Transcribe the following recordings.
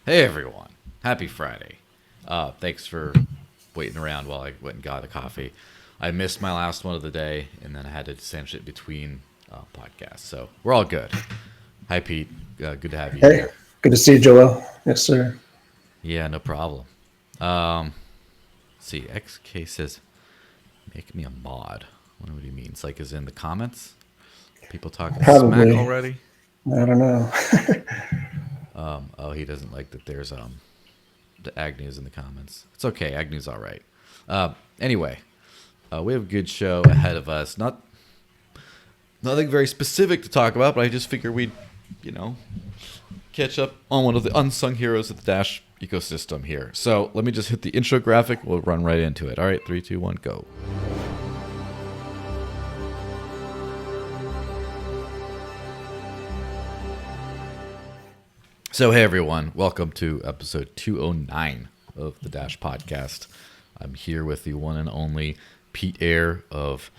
Hey everyone, happy Friday. Thanks for waiting around while I went and got a coffee. I missed my last one of the day, and then I had to sandwich it between podcasts. So we're all good. Hi Pete, good to have you Hey, here. good to see you, Joel. Yes, sir. Yeah, no problem. Um, let's see, XK says, make me a mod. I wonder what he means. Like, is in the comments? People talking smack Probably. already? I don't know. Oh, he doesn't like that there's the Agnew's in the comments. It's okay, Agnew's all right. Anyway, we have a good show ahead of us. Nothing very specific to talk about, but I just figured we'd, you know, catch up on one of the unsung heroes of the Dash ecosystem here. So let me just hit the intro graphic. We'll run right into it. All right, three, two, one, go. So hey everyone, welcome to episode 209 of the Dash podcast. I'm here with the one and only Pete Eyre of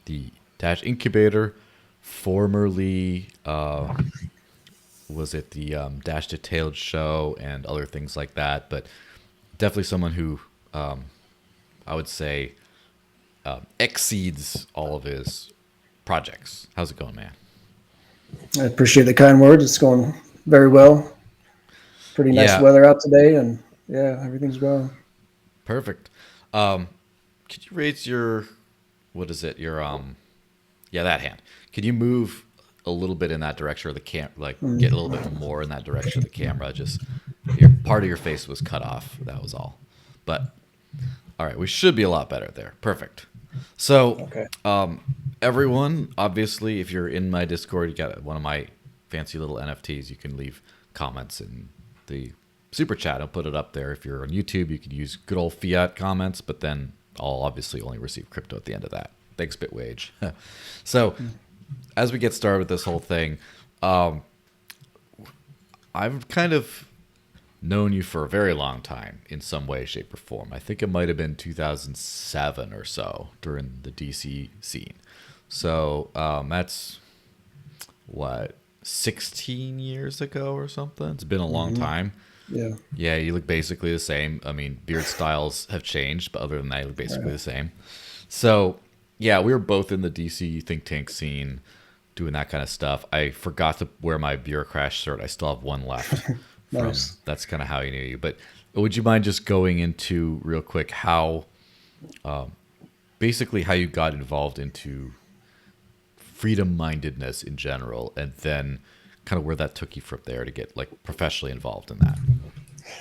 the Dash Incubator, formerly was it the Dash Detailed show and other things like that, but definitely someone who I would say exceeds all of his projects. How's it going, man? I appreciate the kind words. It's going very well. Pretty nice Yeah, weather out today, and yeah, everything's well. perfect. Could you raise your what is it? Your yeah, that hand. Could you move a little bit in that direction, or the like get a little bit more in that direction of the camera? Just your part of your face was cut off. That was all. But all right, we should be a lot better there. Perfect. So, Okay. everyone, obviously, if you're in my Discord, you got one of my fancy little NFTs. You can leave comments in the super chat. I'll put it up there. If you're on YouTube, you can use good old fiat comments, but then I'll obviously only receive crypto at the end of that. Thanks, Bitwage. So, as we get started with this whole thing, um, I've kind of known you for a very long time in some way, shape, or form. I think it might have been 2007 or so during the DC scene. So that's what 16 years ago or something. It's been a long time. Yeah. Yeah, you look basically the same. I mean, beard styles have changed, but other than that, you look basically Right. the same. So, yeah, we were both in the DC think tank scene doing that kind of stuff. I forgot to wear my bureaucrat shirt. I still have one left from Nice. that's kind of how I knew you. But would you mind just going into real quick how basically how you got involved into freedom mindedness in general and then kind of where that took you from there to get like professionally involved in that?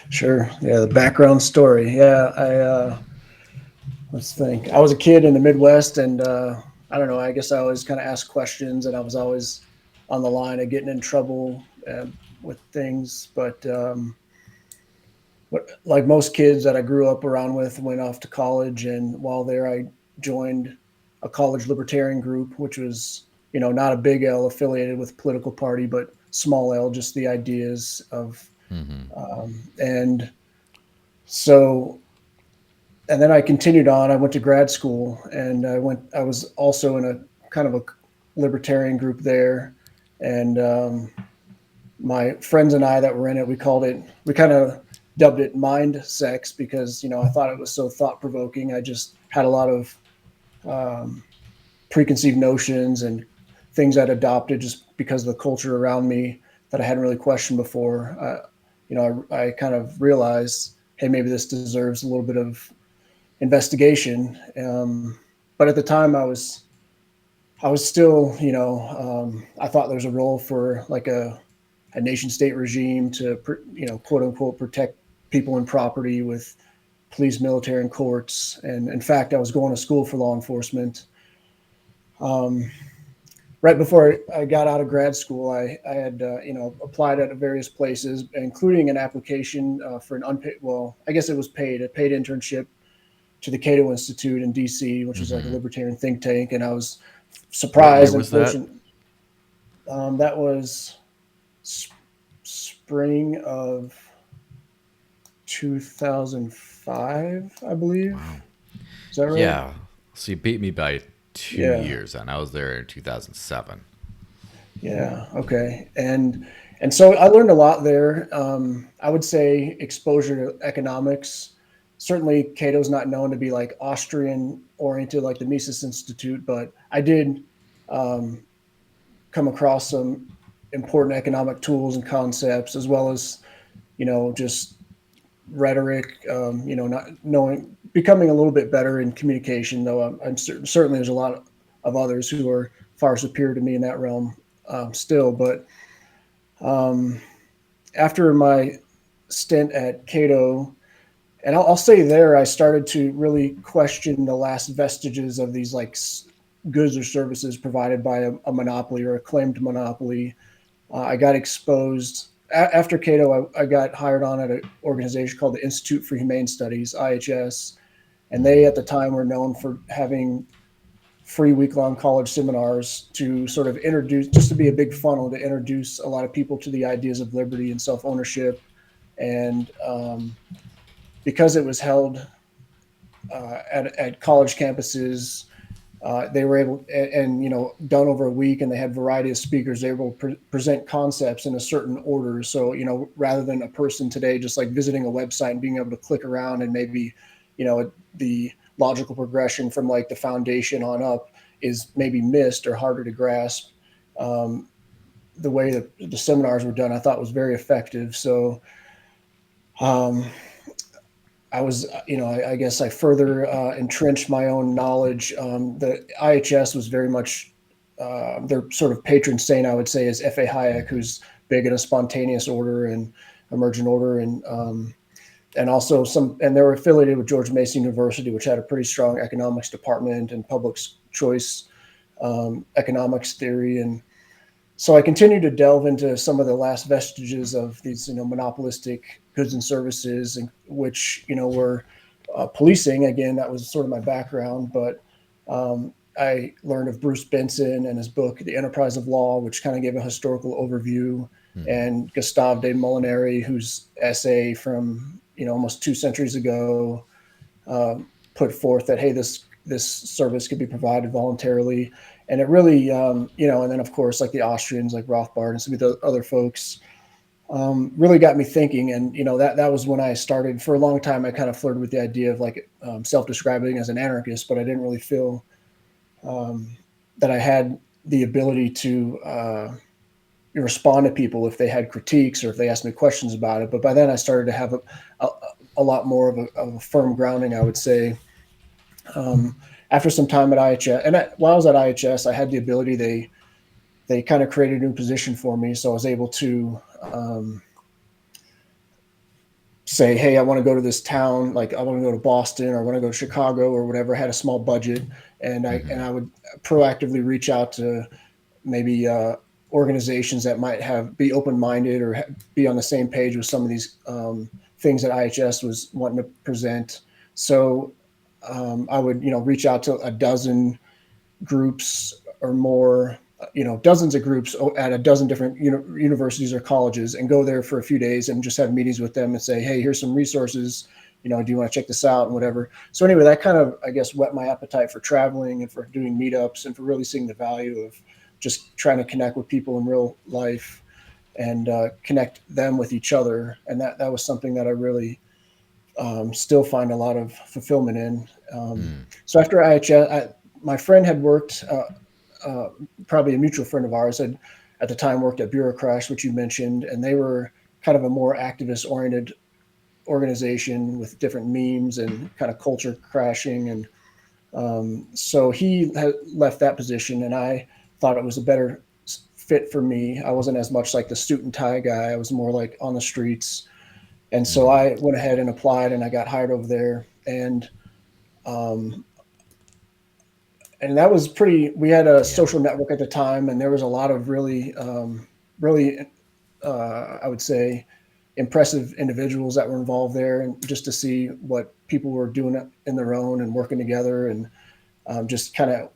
Sure. Yeah. The background story. Yeah. Let's think. I was a kid in the Midwest, and I don't know. I guess I always kind of asked questions, and I was always on the line of getting in trouble with things. But like most kids that I grew up around with, went off to college, and while there, I joined a college libertarian group, which was not a big L affiliated with political party, but small L, just the ideas of and so and then I continued on. I went to grad school, and I was also in a kind of a libertarian group there, and my friends and I that were in it, we kind of dubbed it mind sex because I thought it was so thought provoking. I just had a lot of um, preconceived notions and things I'd adopted just because of the culture around me that I hadn't really questioned before. I kind of realized, hey, maybe this deserves a little bit of investigation. But at the time, I was still, I thought there was a role for like a nation state regime to, quote unquote, protect people and property with police, military, and courts. And in fact, I was going to school for law enforcement. Um, right before I got out of grad school, I had, applied at various places, including an application for an unpaid, well, I guess it was paid, a paid internship to the Cato Institute in DC, which is like a Hmm. libertarian think tank. And I was What year surprised and was that? fortunate. That was spring of 2005, I believe. Wow. Is that right? Yeah. So you beat me by two Yeah. years, and I was there in 2007. Yeah. Okay. And And so I learned a lot there. I would say exposure to economics. Certainly, Cato's not known to be like Austrian oriented like the Mises Institute, but I did um, come across some important economic tools and concepts, as well as just rhetoric. Not knowing, becoming a little bit better in communication. Though certainly there's a lot of others who are far superior to me in that realm still, but. Um, After my stint at Cato, and I'll say there, I started to really question the last vestiges of these like goods or services provided by a monopoly or a claimed monopoly. I got exposed after Cato. I got hired on at an organization called the Institute for Humane Studies (IHS), and they at the time were known for having free week-long college seminars to sort of introduce, just to be a big funnel to introduce a lot of people to the ideas of liberty and self-ownership. And because it was held at college campuses, they were able, and done over a week, and they had a variety of speakers. They were able to present concepts in a certain order. So rather than a person today just like visiting a website and being able to click around and maybe the logical progression from like the foundation on up is maybe missed or harder to grasp. The way that the seminars were done, I thought was very effective. So I was, I guess I further entrenched my own knowledge. The IHS was very much their sort of patron saint, I would say, is F.A. Hayek, who's big in a spontaneous order and emergent order, and also and they were affiliated with George Mason University, which had a pretty strong economics department and public choice economics theory. And so I continued to delve into some of the last vestiges of these, monopolistic goods and services, which, were policing. Again, that was sort of my background, but I learned of Bruce Benson and his book, The Enterprise of Law, which kind of gave a historical overview, and Gustave de Molinari, whose essay from, almost 2 centuries ago put forth that, hey, this service could be provided voluntarily. And it really, and then of course, like the Austrians, like Rothbard and some of the other folks, really got me thinking. And, that was when I started. For a long time, I kind of flirted with the idea of like self-describing as an anarchist, but I didn't really feel that I had the ability to respond to people if they had critiques or if they asked me questions about it. But by then I started to have a lot more of a firm grounding, I would say. After some time at IHS, and while I was at IHS, I had the ability, they kind of created a new position for me. So I was able to say, hey, I want to go to this town, like I want to go to Boston or I want to go to Chicago or whatever. I had a small budget, and I would proactively reach out to maybe organizations that might be open-minded or be on the same page with some of these things that IHS was wanting to present. So I would, reach out to a dozen groups or more, dozens of groups at a dozen different universities or colleges, and go there for a few days and just have meetings with them and say, hey, here's some resources, do you want to check this out and whatever. So anyway, that kind of, I guess, whet my appetite for traveling and for doing meetups and for really seeing the value of just trying to connect with people in real life and connect them with each other. And that was something that I really still find a lot of fulfillment in. So after IHS, my friend had worked, probably a mutual friend of ours had at the time worked at Bureaucrash, which you mentioned, and they were kind of a more activist oriented organization with different memes and kind of culture crashing. And so he had left that position, and I thought it was a better fit for me. I wasn't as much like the suit and tie guy. I was more like on the streets. And so I went ahead and applied, and I got hired over there. And that was we had a social network at the time, and there was a lot of really, I would say, impressive individuals that were involved there, and just to see what people were doing in their own and working together, and just kind of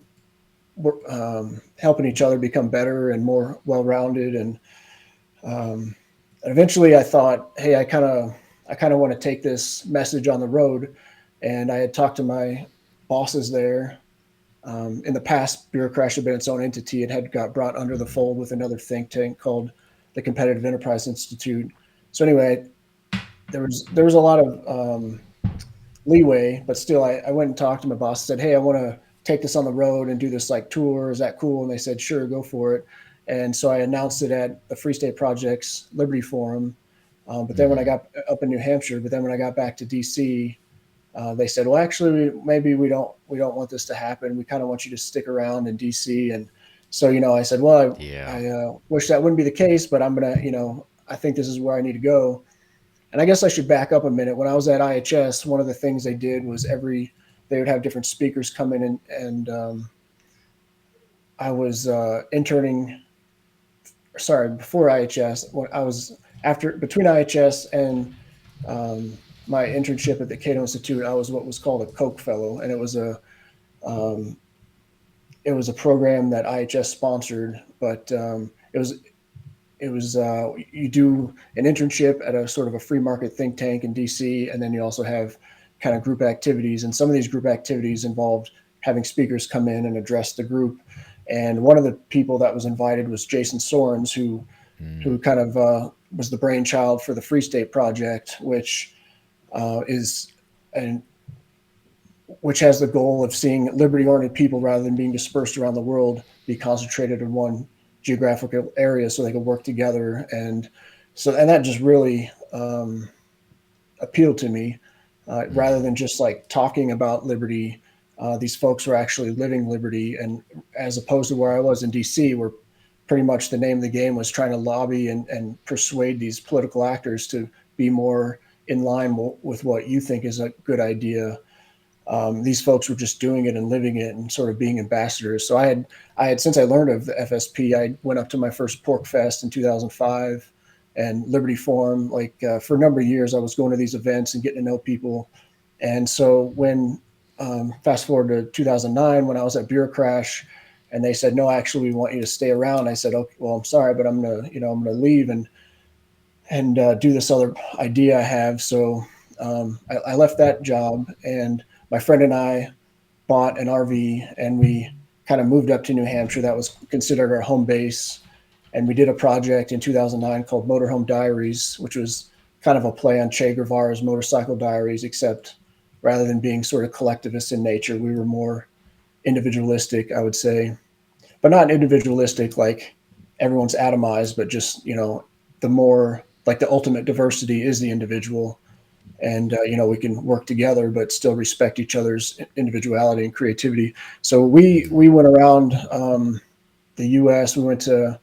helping each other become better and more well-rounded. And eventually I thought, hey, I kind of want to take this message on the road. And I had talked to my bosses there. In the past, Bureaucrash had been its own entity. It had got brought under the fold with another think tank called the Competitive Enterprise Institute. So anyway, there was a lot of leeway, but still, I went and talked to my boss. Said, "Hey, I want to take this on the road and do this like tour. Is that cool?" And they said, "Sure, go for it." And so I announced it at the Free State Project's Liberty Forum. But then when I got up in New Hampshire, but then when I got back to DC, they said, "Well, actually, maybe we don't want this to happen. We kind of want you to stick around in DC." And so, I said, "Well, I wish that wouldn't be the case, but I'm gonna, I think this is where I need to go." And I guess I should back up a minute. When I was at IHS, one of the things they did was they would have different speakers come in, and I was interning. Sorry, before IHS, when I was between IHS and my internship at the Cato Institute, I was what was called a Koch Fellow, and um, it was a program that IHS sponsored, but it was you do an internship at a sort of a free market think tank in DC, and then you also have kind of group activities, and some of these group activities involved having speakers come in and address the group. And one of the people that was invited was Jason Sorens, who kind of was the brainchild for the Free State Project, which which has the goal of seeing liberty-oriented people, rather than being dispersed around the world, be concentrated in one geographical area so they can work together. And that just really appealed to me. Rather than just like talking about liberty, these folks were actually living liberty. And as opposed to where I was in DC, where pretty much the name of the game was trying to lobby and persuade these political actors to be more in line with what you think is a good idea. These folks were just doing it and living it and sort of being ambassadors. So I had since I learned of the FSP, I went up to my first Pork Fest in 2005 and Liberty Forum. For a number of years, I was going to these events and getting to know people. And so when fast forward to 2009, when I was at Bureau Crash, and they said, "No, actually, we want you to stay around." I said, "Okay, well, I'm sorry, but I'm gonna leave and do this other idea I have." So I left that job, and my friend and I bought an RV, and we kind of moved up to New Hampshire. That was considered our home base. And we did a project in 2009 called Motorhome Diaries, which was kind of a play on Che Guevara's Motorcycle Diaries, except rather than being sort of collectivist in nature, we were more individualistic, I would say. But not individualistic like everyone's atomized, but just, the more like the ultimate diversity is the individual. And, we can work together, but still respect each other's individuality and creativity. So we went around the U.S. We went to,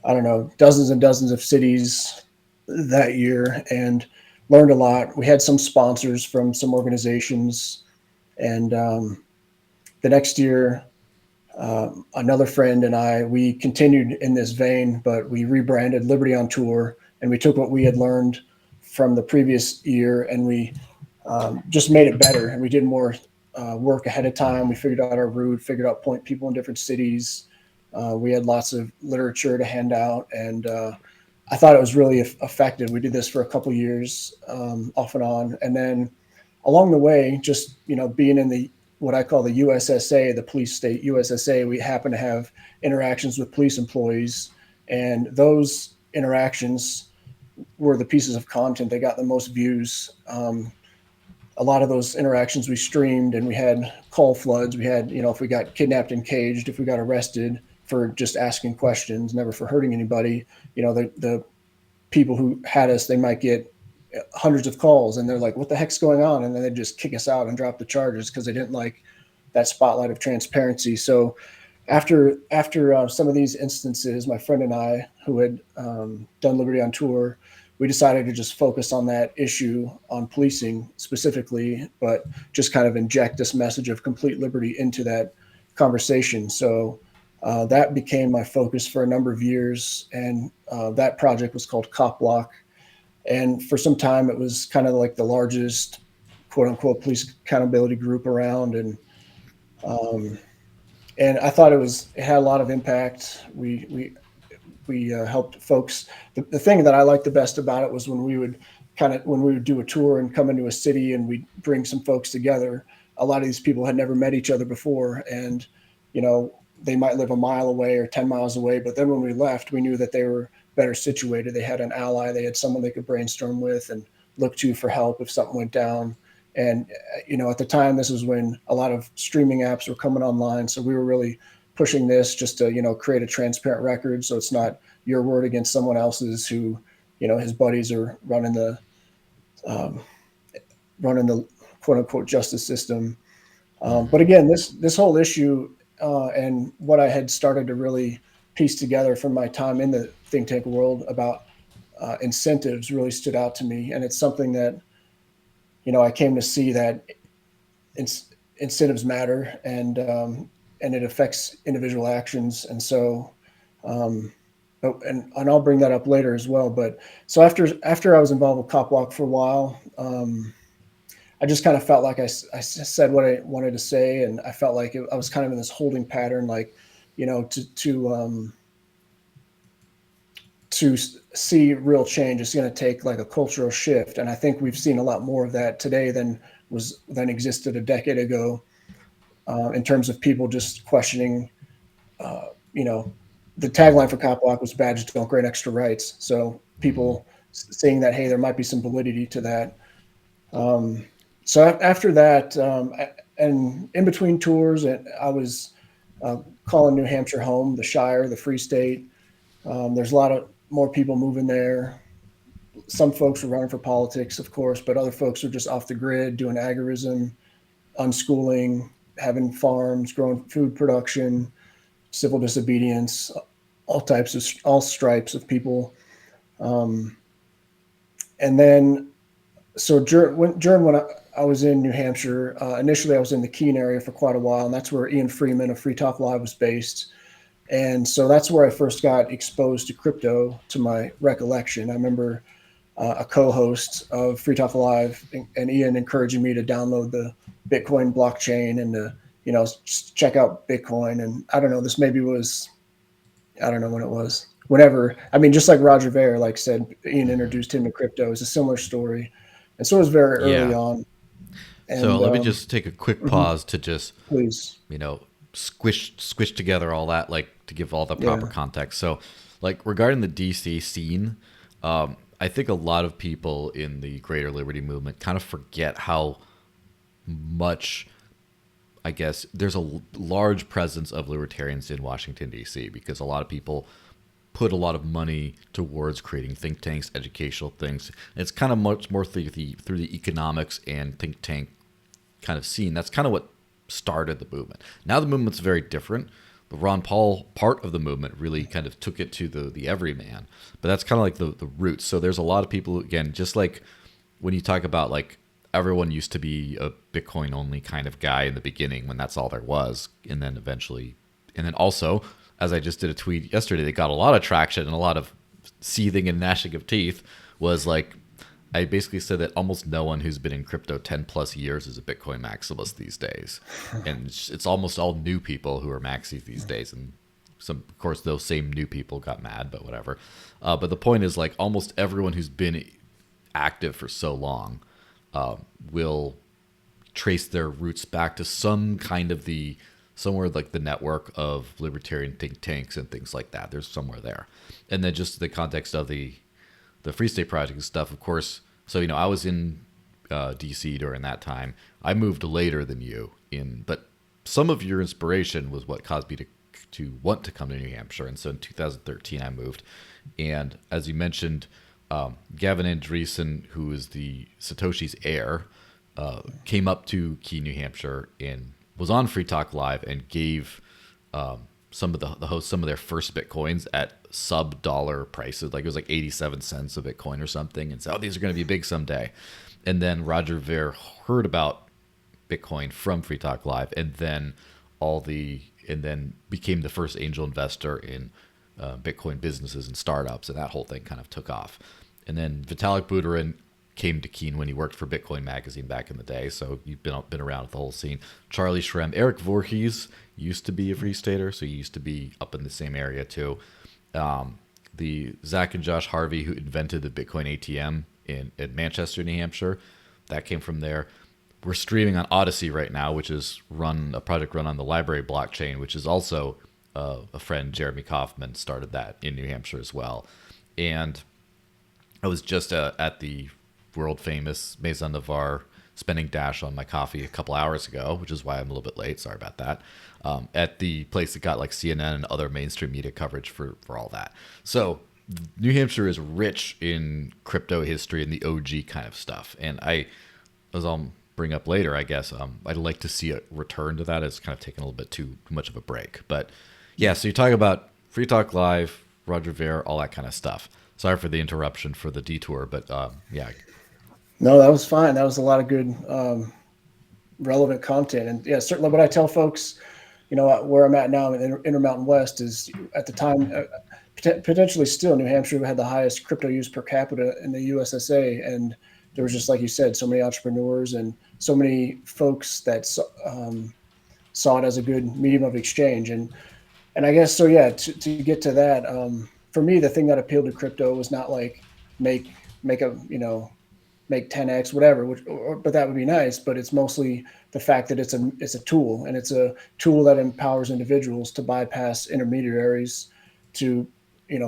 I don't know, dozens and dozens of cities that year and learned a lot. We had some sponsors from some organizations. And the next year, another friend and we continued in this vein, but we rebranded Liberty on Tour, and we took what we had learned from the previous year, and we just made it better. And we did more work ahead of time. We figured out our route, figured out point people in different cities. We had lots of literature to hand out, and I thought it was really effective. We did this for a couple of years, off and on. And then along the way, just, being in what I call the USSA, the police state USSA, we happen to have interactions with police employees, and those interactions were the pieces of content that got the most views. A lot of those interactions we streamed, and we had call floods. We had, if we got kidnapped and caged, if we got arrested for just asking questions, never for hurting anybody, the people who had us, they might get hundreds of calls, and they're like, "What the heck's going on?" And then they just kick us out and drop the charges because they didn't like that spotlight of transparency. So after some of these instances, my friend and I, who had done Liberty on Tour, we decided to just focus on that issue, on policing specifically, but just kind of inject this message of complete liberty into that conversation. So that became my focus for a number of years. And that project was called Cop Block. And for some time, it was kind of like the largest, quote unquote, police accountability group around. And I thought it had a lot of impact. We helped folks. The thing that I liked the best about it was when we would do a tour and come into a city and we'd bring some folks together. A lot of these people had never met each other before, and they might live a mile away or 10 miles away. But then when we left, we knew that they were better situated. They had an ally, they had someone they could brainstorm with and look to for help if something went down. And, at the time, this was when a lot of streaming apps were coming online. So we were really pushing this just to, create a transparent record. So it's not your word against someone else's who, his buddies are um, running the quote unquote justice system. But again, this whole issue and what I had started to really piece together from my time in the think tank world about incentives really stood out to me. And it's something that, I came to see that incentives matter, and it affects individual actions. And so, and I'll bring that up later as well. But so after I was involved with Cop Walk for a while, I just kind of felt like I said what I wanted to say, and I felt like I was kind of in this holding pattern, like, to see real change, it's going to take like a cultural shift. And I think we've seen a lot more of that today than existed a decade ago, in terms of people just questioning, the tagline for Cop Walk was badges don't grant extra rights. So people seeing that, hey, there might be some validity to that. So after that, and in between tours, I was calling New Hampshire home, the Shire, the Free State. There's a lot of more people moving there. Some folks were running for politics, of course, but other folks are just off the grid doing agorism, unschooling, having farms, growing food production, civil disobedience, all stripes of people. And then, so during when I was in New Hampshire, initially I was in the Keene area for quite a while, and that's where Ian Freeman of Free Talk Live was based. And so that's where I first got exposed to crypto, to my recollection. I remember a co-host of Free Talk Live and Ian encouraging me to download the Bitcoin blockchain and to, just check out Bitcoin. And I don't know, this maybe was, I don't know when it was, whenever. I mean, just like Roger Ver, like said, Ian introduced him to crypto. It's a similar story. And so it was very early on. And, so let me just take a quick pause to just, please, squish together all that, like, to give all the proper context. So, like, regarding the DC scene, I think a lot of people in the greater liberty movement kind of forget how much, I guess, there's a large presence of libertarians in Washington, D.C., because a lot of people put a lot of money towards creating think tanks, educational things. And it's kind of much more through the economics and think tank kind of scene. That's kind of what started the movement. Now the movement's very different. The Ron Paul part of the movement really kind of took it to the everyman. But that's kind of like the roots. So there's a lot of people, again, just like when you talk about, like, everyone used to be a Bitcoin only kind of guy in the beginning when that's all there was. And then eventually, and then also, as I just did a tweet yesterday, they got a lot of traction and a lot of seething and gnashing of teeth, was like, I basically said that almost no one who's been in crypto 10 plus years is a Bitcoin maximalist these days. And it's almost all new people who are maxis these days. And some, of course, those same new people got mad, but whatever. But the point is, like, almost everyone who's been active for so long will trace their roots back to some kind of somewhere like the network of libertarian think tanks and things like that. There's somewhere there. And then just the context of the Free State Project and stuff, of course. So, I was in DC during that time. I moved later than you but some of your inspiration was what caused me to want to come to New Hampshire. And so in 2013, I moved. And as you mentioned, Gavin Andreessen, who is the Satoshi's heir, came up to Keene, New Hampshire, and was on Free Talk Live and gave some of the hosts some of their first Bitcoins at sub-dollar prices. Like, it was like 87 cents a Bitcoin or something, and said, these are going to be big someday. And then Roger Ver heard about Bitcoin from Free Talk Live, and then became the first angel investor in Bitcoin businesses and startups, and that whole thing kind of took off. And then Vitalik Buterin came to Keene when he worked for Bitcoin Magazine back in the day, so you've been around with the whole scene. Charlie Shrem, Eric Voorhees used to be a Free Stater, so he used to be up in the same area too. The Zach and Josh Harvey, who invented the Bitcoin ATM in Manchester, New Hampshire, that came from there. We're streaming on Odyssey right now, which is a project run on the library blockchain, which is also a friend, Jeremy Kaufman, started that in New Hampshire as well. And I was just at the world famous Maison Navarre spending Dash on my coffee a couple hours ago, which is why I'm a little bit late. Sorry about that. At the place that got like CNN and other mainstream media coverage for all that. So New Hampshire is rich in crypto history and the OG kind of stuff. And as I'll bring up later, I guess, I'd like to see a return to that. It's kind of taken a little bit too much of a break. But yeah, so you talk about Free Talk Live, Roger Ver, all that kind of stuff. Sorry for the interruption, for the detour, but yeah. No, that was fine. That was a lot of good, relevant content. And yeah, certainly what I tell folks, where I'm at now in Intermountain West is at the time, potentially still New Hampshire had the highest crypto use per capita in the USSA. And there was, just like you said, so many entrepreneurs and so many folks that saw it as a good medium of exchange. And I guess, so yeah, to get to that, for me, the thing that appealed to crypto was not like make 10x, whatever, but that would be nice. But it's mostly the fact that it's a tool, and it's a tool that empowers individuals to bypass intermediaries, to,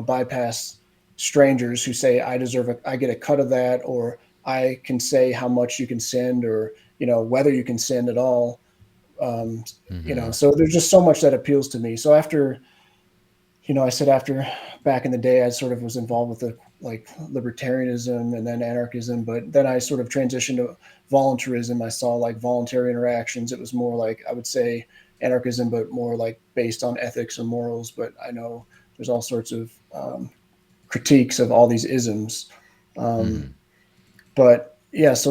bypass strangers who say, I get a cut of that, or I can say how much you can send, or, whether you can send at all. So there's just so much that appeals to me. So after back in the day, I sort of was involved with the like libertarianism and then anarchism, but then I sort of transitioned to voluntarism. I saw like voluntary interactions. It was more like, I would say, anarchism, but more like based on ethics or morals. But I know there's all sorts of critiques of all these isms. But yeah, so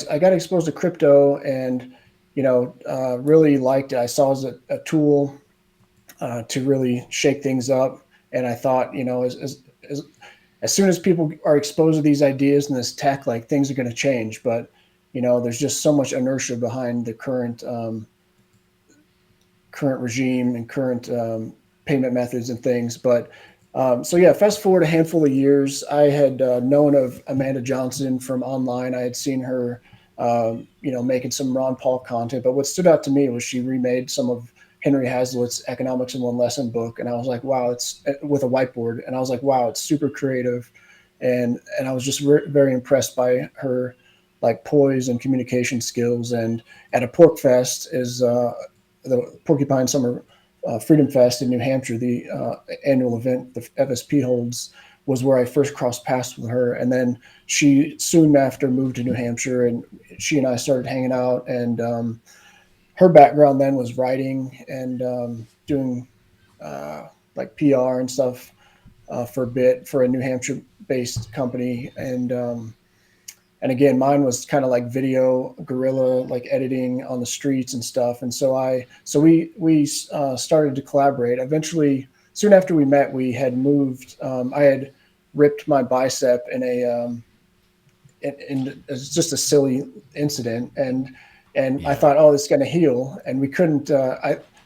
I got exposed to crypto, and really liked it. I saw it as a tool to really shake things up. And I thought, as soon as people are exposed to these ideas and this tech, like, things are going to change. But, there's just so much inertia behind the current regime and current payment methods and things. But so yeah, fast forward a handful of years, I had known of Amanda Johnson from online. I had seen her, making some Ron Paul content. But what stood out to me was she remade some of Henry Hazlitt's Economics in One Lesson book. And I was like, wow, it's with a whiteboard. And I was like, wow, it's super creative. And I was just very impressed by her like poise and communication skills. And at a Pork Fest is the Porcupine Summer Freedom Fest in New Hampshire, the annual event the FSP holds, was where I first crossed paths with her. And then she soon after moved to New Hampshire, and she and I started hanging out. And her background then was writing and doing like PR and stuff for a bit for a New Hampshire-based company. And again, mine was kind of like video guerrilla, like editing on the streets and stuff. And so we started to collaborate. Eventually, soon after we met, we had moved. I had ripped my bicep in it's just a silly incident, and I thought, oh, this is going to heal, and we couldn't.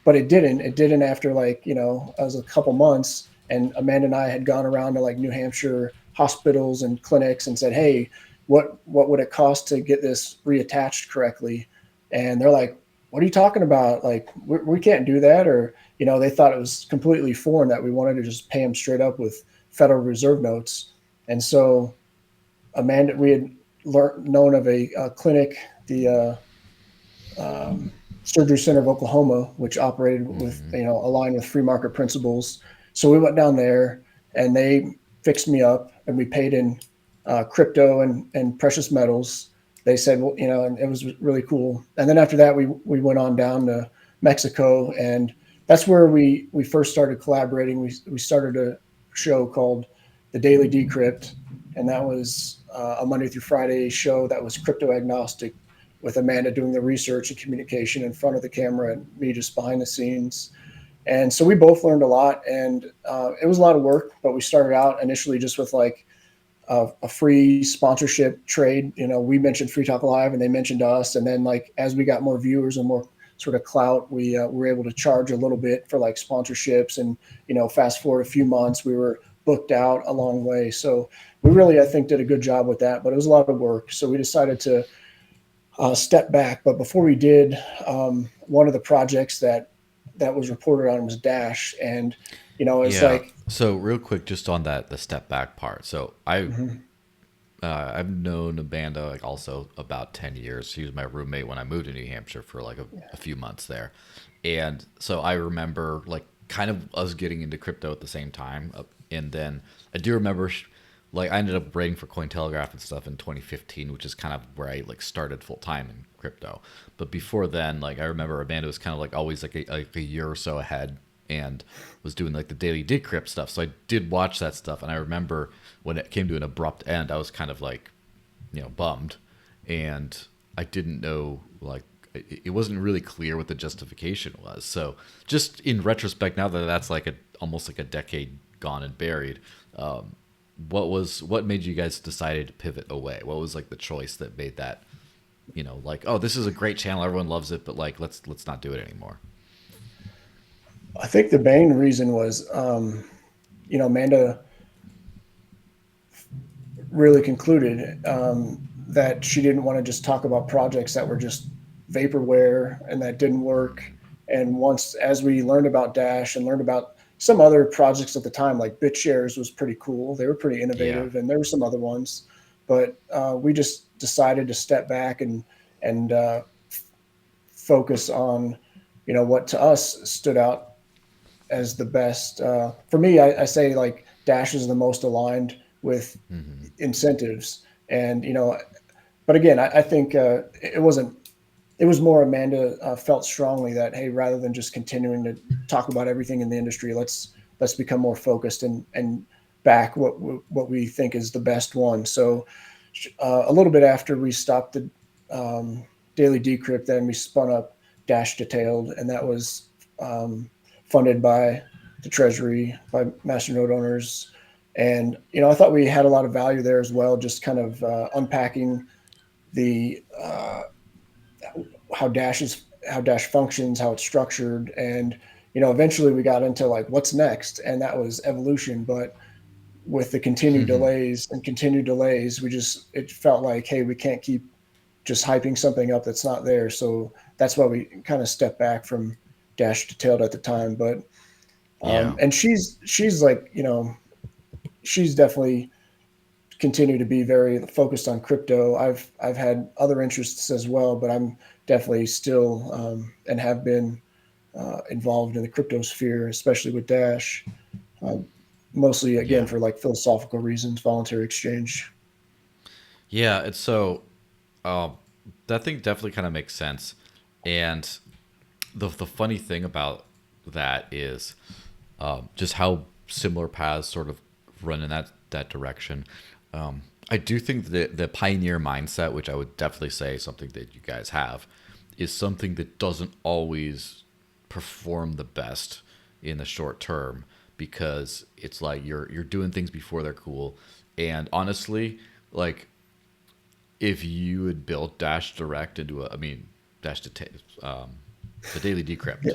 But it didn't. It didn't after like it was a couple months, and Amanda and I had gone around to like New Hampshire hospitals and clinics and said, hey, what would it cost to get this reattached correctly? And they're like, what are you talking about? Like, we can't do that. Or, they thought it was completely foreign that we wanted to just pay them straight up with Federal Reserve notes. And so Amanda, we had known of a clinic, the Surgery Center of Oklahoma, which operated with, aligned with free market principles. So we went down there and they fixed me up, and we paid in crypto and precious metals. They said, well, and it was really cool. And then after that, we went on down to Mexico, and that's where we first started collaborating. We started a show called The Daily Decrypt, and that was a Monday through Friday show that was crypto agnostic, with Amanda doing the research and communication in front of the camera and me just behind the scenes. And so we both learned a lot, and it was a lot of work, but we started out initially just with like a free sponsorship trade. We mentioned Free Talk Live and they mentioned us. And then like, as we got more viewers and more sort of clout, we were able to charge a little bit for like sponsorships. And, fast forward a few months, we were booked out a long way. So we really, I think, did a good job with that, but it was a lot of work. So we decided to step back. But before we did, one of the projects that that was reported on was Dash, and it's Yeah. like, So real quick, just on that, the step back part. So mhm, I've known Amanda like also about 10 years. She was my roommate when I moved to New Hampshire for like a few months there. And so I remember like kind of us getting into crypto at the same time. And then I do remember like I ended up writing for Cointelegraph and stuff in 2015, which is kind of where I like started full time in crypto. But before then, like I remember Amanda was kind of like always like a year or so ahead and was doing like the daily decrypt stuff. So I did watch that stuff, and I remember when it came to an abrupt end, I was kind of like, bummed, and I didn't know like it wasn't really clear what the justification was. So just in retrospect, now that that's like almost like a decade gone and buried, what made you guys decided to pivot away? What was like the choice that made that, like, oh, this is a great channel, everyone loves it, but like let's not do it anymore. I think the main reason was, Amanda really concluded that she didn't want to just talk about projects that were just vaporware and that didn't work. And once, as we learned about Dash and learned about some other projects at the time, like BitShares was pretty cool. They were pretty Yeah. innovative, and there were some other ones. But we just decided to step back and focus on, what to us stood out as the best. For me, I say like Dash is the most aligned with Hmm. incentives, and but again, I think it wasn't. It was more Amanda felt strongly that, hey, rather than just continuing to talk about everything in the industry, let's become more focused and back what we think is the best one. So a little bit after we stopped the daily decrypt, then we spun up Dash Detailed, and that was funded by the Treasury, by masternode owners. And I thought we had a lot of value there as well, just kind of unpacking the how Dash functions, how it's structured, and eventually we got into like what's next, and that was evolution. But with the continued delays, it felt like, hey, we can't keep just hyping something up that's not there. So that's why we kind of stepped back from Dash Detailed at the time. But Yeah. and she's like, she's definitely continued to be very focused on crypto. I've had other interests as well, but I'm definitely still and have been involved in the crypto sphere, especially with Dash. Um, Mostly again Yeah. for like philosophical reasons, voluntary exchange. Yeah. It's so um, that thing definitely kind of makes sense. And the funny thing about that is just how similar paths sort of run in that direction. I do think that the pioneer mindset, which I would definitely say is something that you guys have, is something that doesn't always perform the best in the short term because it's like you're doing things before they're cool. And honestly, like if you had built Dash Direct into I mean Dash the daily decrypt Yeah,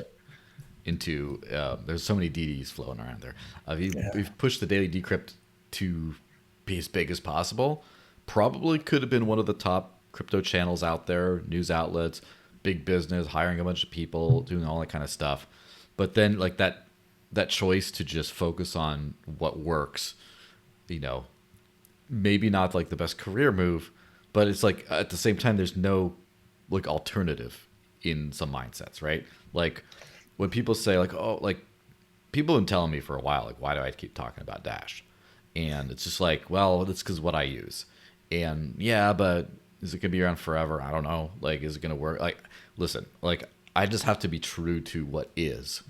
into there's so many DDs flowing around there. yeah, We've pushed the daily decrypt to be as big as possible. Probably could have been one of the top crypto channels out there, news outlets, big business, hiring a bunch of people, doing all that kind of stuff. But then like that choice to just focus on what works, you know, maybe not like the best career move, but it's like at the same time there's no like alternative in some mindsets, right? Like when people say like, oh, like people have been telling me for a while, like, why do I keep talking about Dash? And it's just like, well, that's because what I use. And yeah, but is it gonna be around forever? I don't know. Like, is it gonna work? Like, listen, like I just have to be true to what is.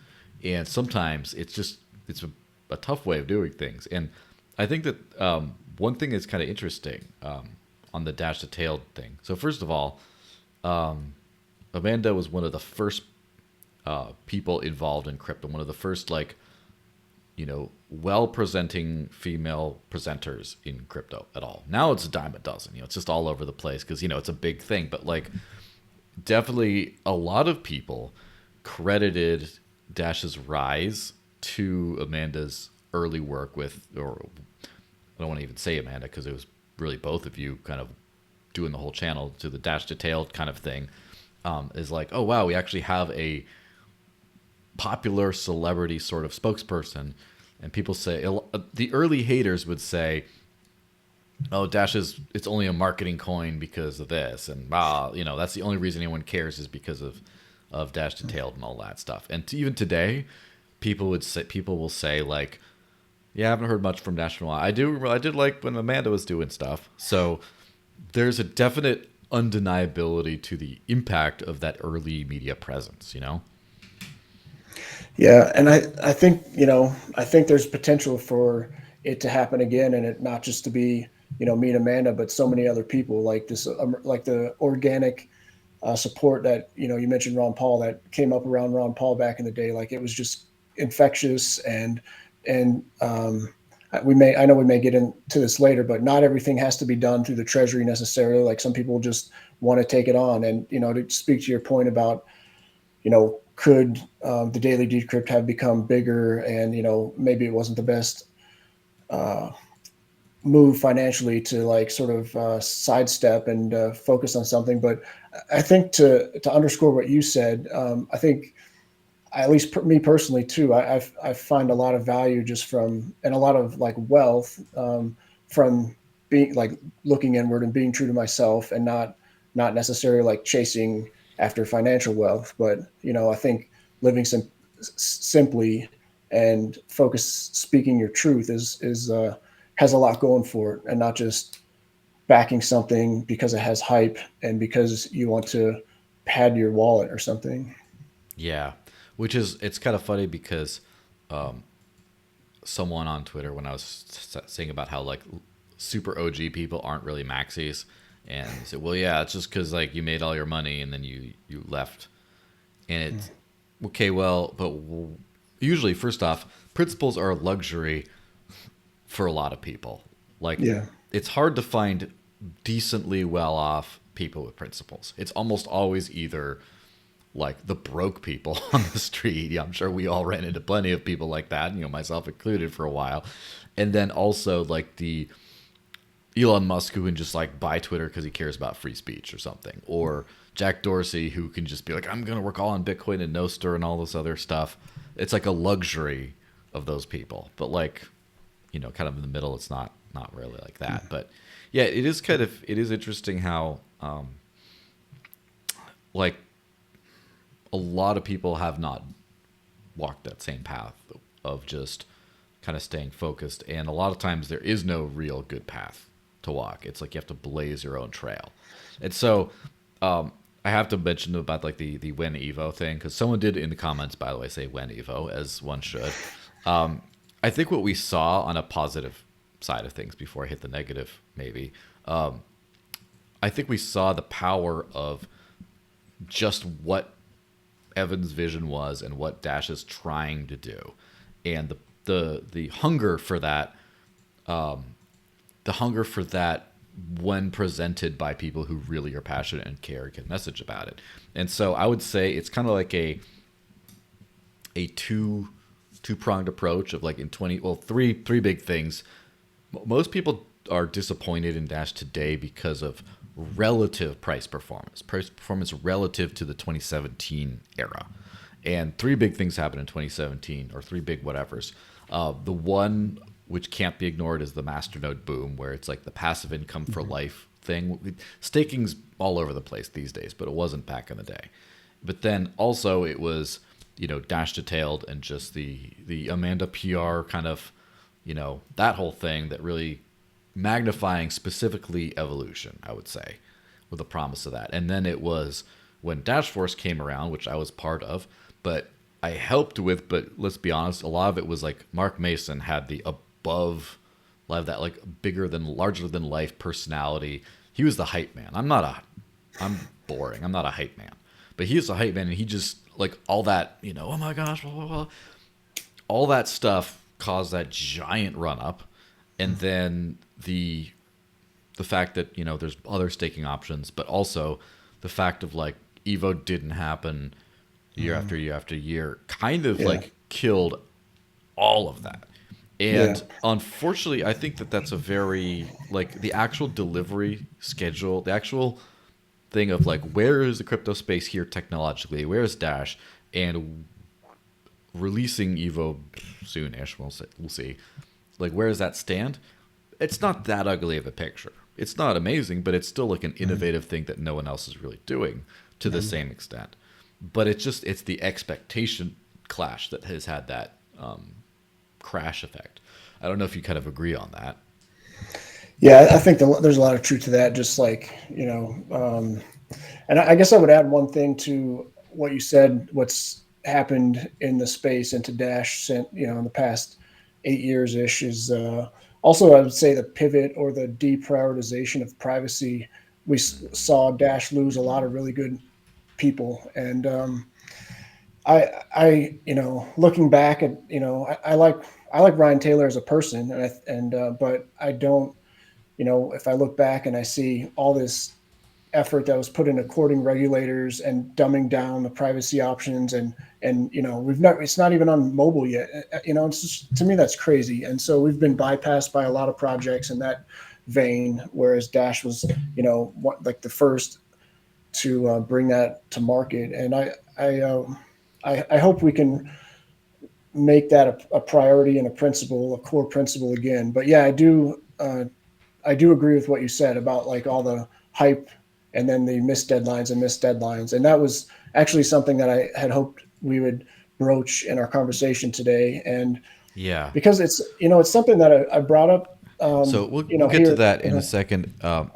And sometimes it's a tough way of doing things. And I think that one thing that's kind of interesting on the Dash to Tail thing. So first of all, Amanda was one of the first people involved in crypto. One of the first like well presenting female presenters in crypto at all. Now it's a dime a dozen. It's just all over the place because it's a big thing. But like definitely a lot of people credited Dash's rise to Amanda's early work with, or I don't want to even say Amanda because it was really both of you kind of doing the whole channel to the Dash Detailed kind of thing. Is like, oh wow, we actually have a popular celebrity sort of spokesperson, and people say the early haters would say, "Oh, Dash it's only a marketing coin because of this," and that's the only reason anyone cares is because of Dash Detailed and all that stuff. And even today, people will say like, "Yeah, I haven't heard much from Dash in a while. I did like when Amanda was doing stuff." So there's a definite undeniability to the impact of that early media presence, Yeah, and I think I think there's potential for it to happen again, and it not just to be me and Amanda, but so many other people like this, like the organic support that you mentioned Ron Paul that came up around Ron Paul back in the day. Like it was just infectious, and I know we may get into this later, but not everything has to be done through the Treasury necessarily. Like some people just want to take it on, and to speak to your point about could the daily decrypt have become bigger, and maybe it wasn't the best move financially to like sort of sidestep and focus on something. But I think to underscore what you said, I think at least me personally too, I find a lot of value just from, and a lot of like wealth from being like looking inward and being true to myself, and not necessarily like chasing after financial wealth, but I think living simply and speaking your truth is has a lot going for it, and not just backing something because it has hype and because you want to pad your wallet or something. Yeah, it's kind of funny because someone on Twitter, when I was saying about how like super OG people aren't really maxis, and he said, "Well, yeah, it's just because like you made all your money and then you left," and it's okay. Well, but usually, first off, principles are a luxury for a lot of people. Like, Yeah. it's hard to find decently well off people with principles. It's almost always either like the broke people on the street. Yeah, I'm sure we all ran into plenty of people like that, myself included for a while. And then also like the Elon Musk who can just like buy Twitter because he cares about free speech or something. Or Jack Dorsey who can just be like, I'm going to work all on Bitcoin and Nostr and all this other stuff. It's like a luxury of those people. But like, kind of in the middle, it's not really like that. But yeah, it is interesting how like a lot of people have not walked that same path of just kind of staying focused. And a lot of times there is no real good path to walk. It's like you have to blaze your own trail. And so I have to mention about like the when Evo thing, because someone did in the comments, by the way, say when Evo, as one should. I think what we saw on a positive side of things before I hit the negative, maybe, I think we saw the power of just what Evan's vision was and what Dash is trying to do, and the hunger for that, when presented by people who really are passionate and care and can message about it. And so I would say it's kind of like a two-pronged approach of like three big things. Most people are disappointed in Dash today because of relative price performance relative to the 2017 era. And three big things happened in 2017, or three big whatevers. The one which can't be ignored is the masternode boom, where it's like the passive income for life thing. Staking's all over the place these days, but it wasn't back in the day. But then also it was, Dash Detailed and just the Amanda PR kind of, that whole thing that really magnifying specifically evolution, I would say, with the promise of that. And then it was when Dash Force came around, which I was part of, but I helped with, but let's be honest, a lot of it was like Mark Mason had the above, that like larger than life personality. He was the hype man. I'm boring. I'm not a hype man, but he is a hype man, and he just like all that, oh my gosh, blah, blah, blah. All that stuff caused that giant run up. And then the fact that, there's other staking options, but also the fact of like Evo didn't happen year after year after year, kind of like killed all of that. And unfortunately, I think that that's a very, like, the actual delivery schedule, the actual thing of like, where is the crypto space here technologically? Where is Dash? And releasing Evo soon-ish. We'll see. Like, where does that stand? It's not that ugly of a picture. It's not amazing, but it's still like an innovative thing that no one else is really doing to the same extent. But it's the expectation clash that has had that crash effect. I don't know if you kind of agree on that. Yeah, I think there's a lot of truth to that. Just like, and I guess I would add one thing to what you said. What's happened in the space into Dash, in the past 8 years ish is also, I would say, the pivot or the deprioritization of privacy. We saw Dash lose a lot of really good people, and looking back at, I like Ryan Taylor as a person, but I don't, if I look back and I see all this effort that was put into courting regulators and dumbing down the privacy options, and it's not even on mobile yet. It's just, to me, that's crazy. And so we've been bypassed by a lot of projects in that vein, whereas Dash was, like the first to bring that to market. And I hope we can make that a priority and a core principle again. But yeah, I do agree with what you said about like all the hype and then the missed deadlines. And that was actually something that I had hoped we would broach in our conversation today. And Yeah, because it's something that I brought up. So we'll get to that in a second.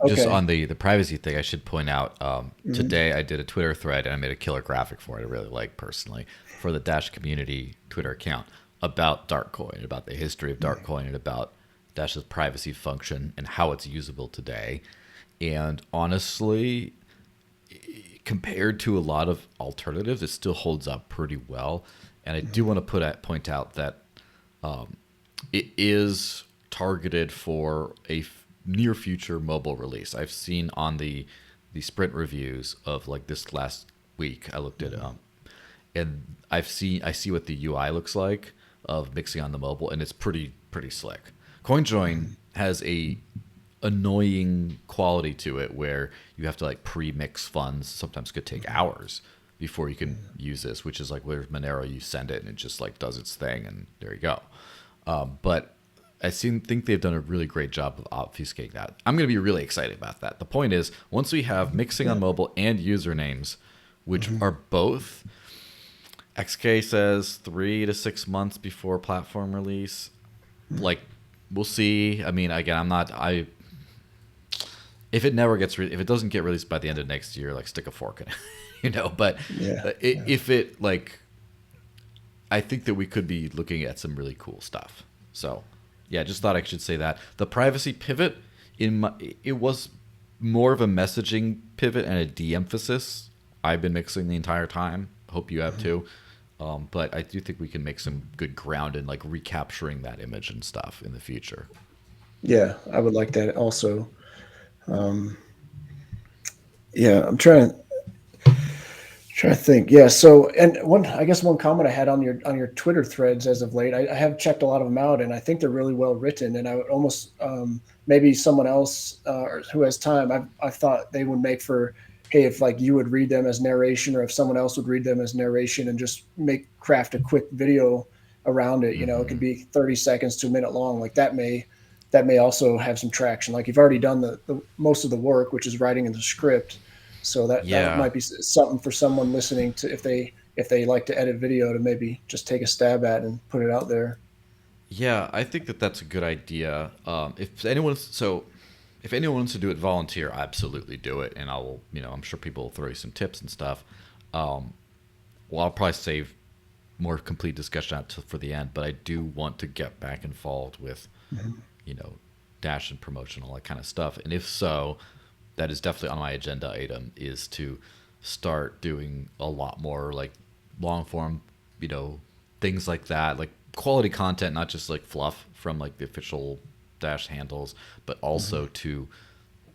Just Okay. on the privacy thing, I should point out today I did a Twitter thread and I made a killer graphic for it. I really like personally for the Dash community Twitter account about Darkcoin, about the history of Darkcoin, and about Dash's privacy function and how it's usable today. And honestly, compared to a lot of alternatives, it still holds up pretty well. And I do want to point out that it is targeted for a near future mobile release. I've seen on the sprint reviews of like this last week, I looked at and I see what the UI looks like of mixing on the mobile, and it's pretty slick. CoinJoin has a annoying quality to it where you have to like pre-mix funds. Sometimes could take hours before you can use this, which is like where Monero, you send it and it just like does its thing and there you go. But I think they've done a really great job of obfuscating that. I'm going to be really excited about that. The point is, once we have mixing on mobile and usernames, which are both, XK says 3 to 6 months before platform release. Like, we'll see. I mean, again, if it doesn't get released by the end of next year, like stick a fork in it, But if it like, I think that we could be looking at some really cool stuff. So. Yeah, just thought I should say that. The privacy pivot, it was more of a messaging pivot and a de-emphasis. I've been mixing the entire time. Hope you have too. But I do think we can make some good ground in like recapturing that image and stuff in the future. Yeah, I would like that also. Yeah, I'm trying to think. Yeah. So, and one comment I had on your Twitter threads as of late, I have checked a lot of them out, and I think they're really well written. And I would almost maybe someone else who has time, I thought they would make for, hey, if like you would read them as narration, or if someone else would read them as narration, and just craft a quick video around it. It could be 30 seconds to a minute long. Like that may also have some traction. Like you've already done the most of the work, which is writing in the script. So that might be something for someone listening to, if they like to edit video, to maybe just take a stab at and put it out there. Yeah, I think that's a good idea. If anyone wants to do it volunteer, absolutely do it, and I'm sure people will throw you some tips and stuff. I'll probably save more complete discussion out for the end, but I do want to get back involved with, Dash and promotion, all that kind of stuff. And if so, that is definitely on my agenda item, is to start doing a lot more like long form, things like that, like quality content, not just like fluff from like the official Dash handles, but also to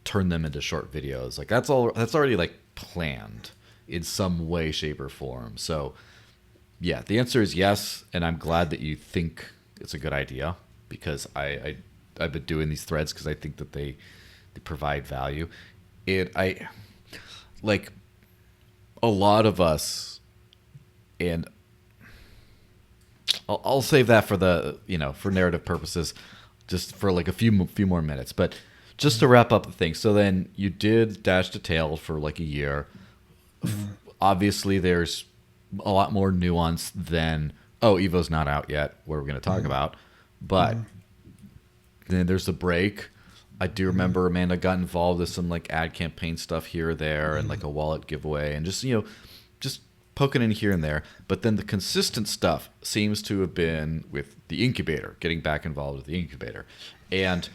turn them into short videos. Like that's already like planned in some way, shape, or form. So yeah, the answer is yes, and I'm glad that you think it's a good idea, because I've been doing these threads because I think that they provide value. I like a lot of us, and I'll save that for the for narrative purposes, just for like a few more minutes. But just to wrap up the thing, so then you did Dash to Tail for like a year. Obviously, there's a lot more nuance than Evo's not out yet, where we're going to talk about, but then there's the break. I do remember Amanda got involved with some like ad campaign stuff here or there, and like a wallet giveaway, and just just poking in here and there. But then the consistent stuff seems to have been with the incubator, getting back involved with the incubator. And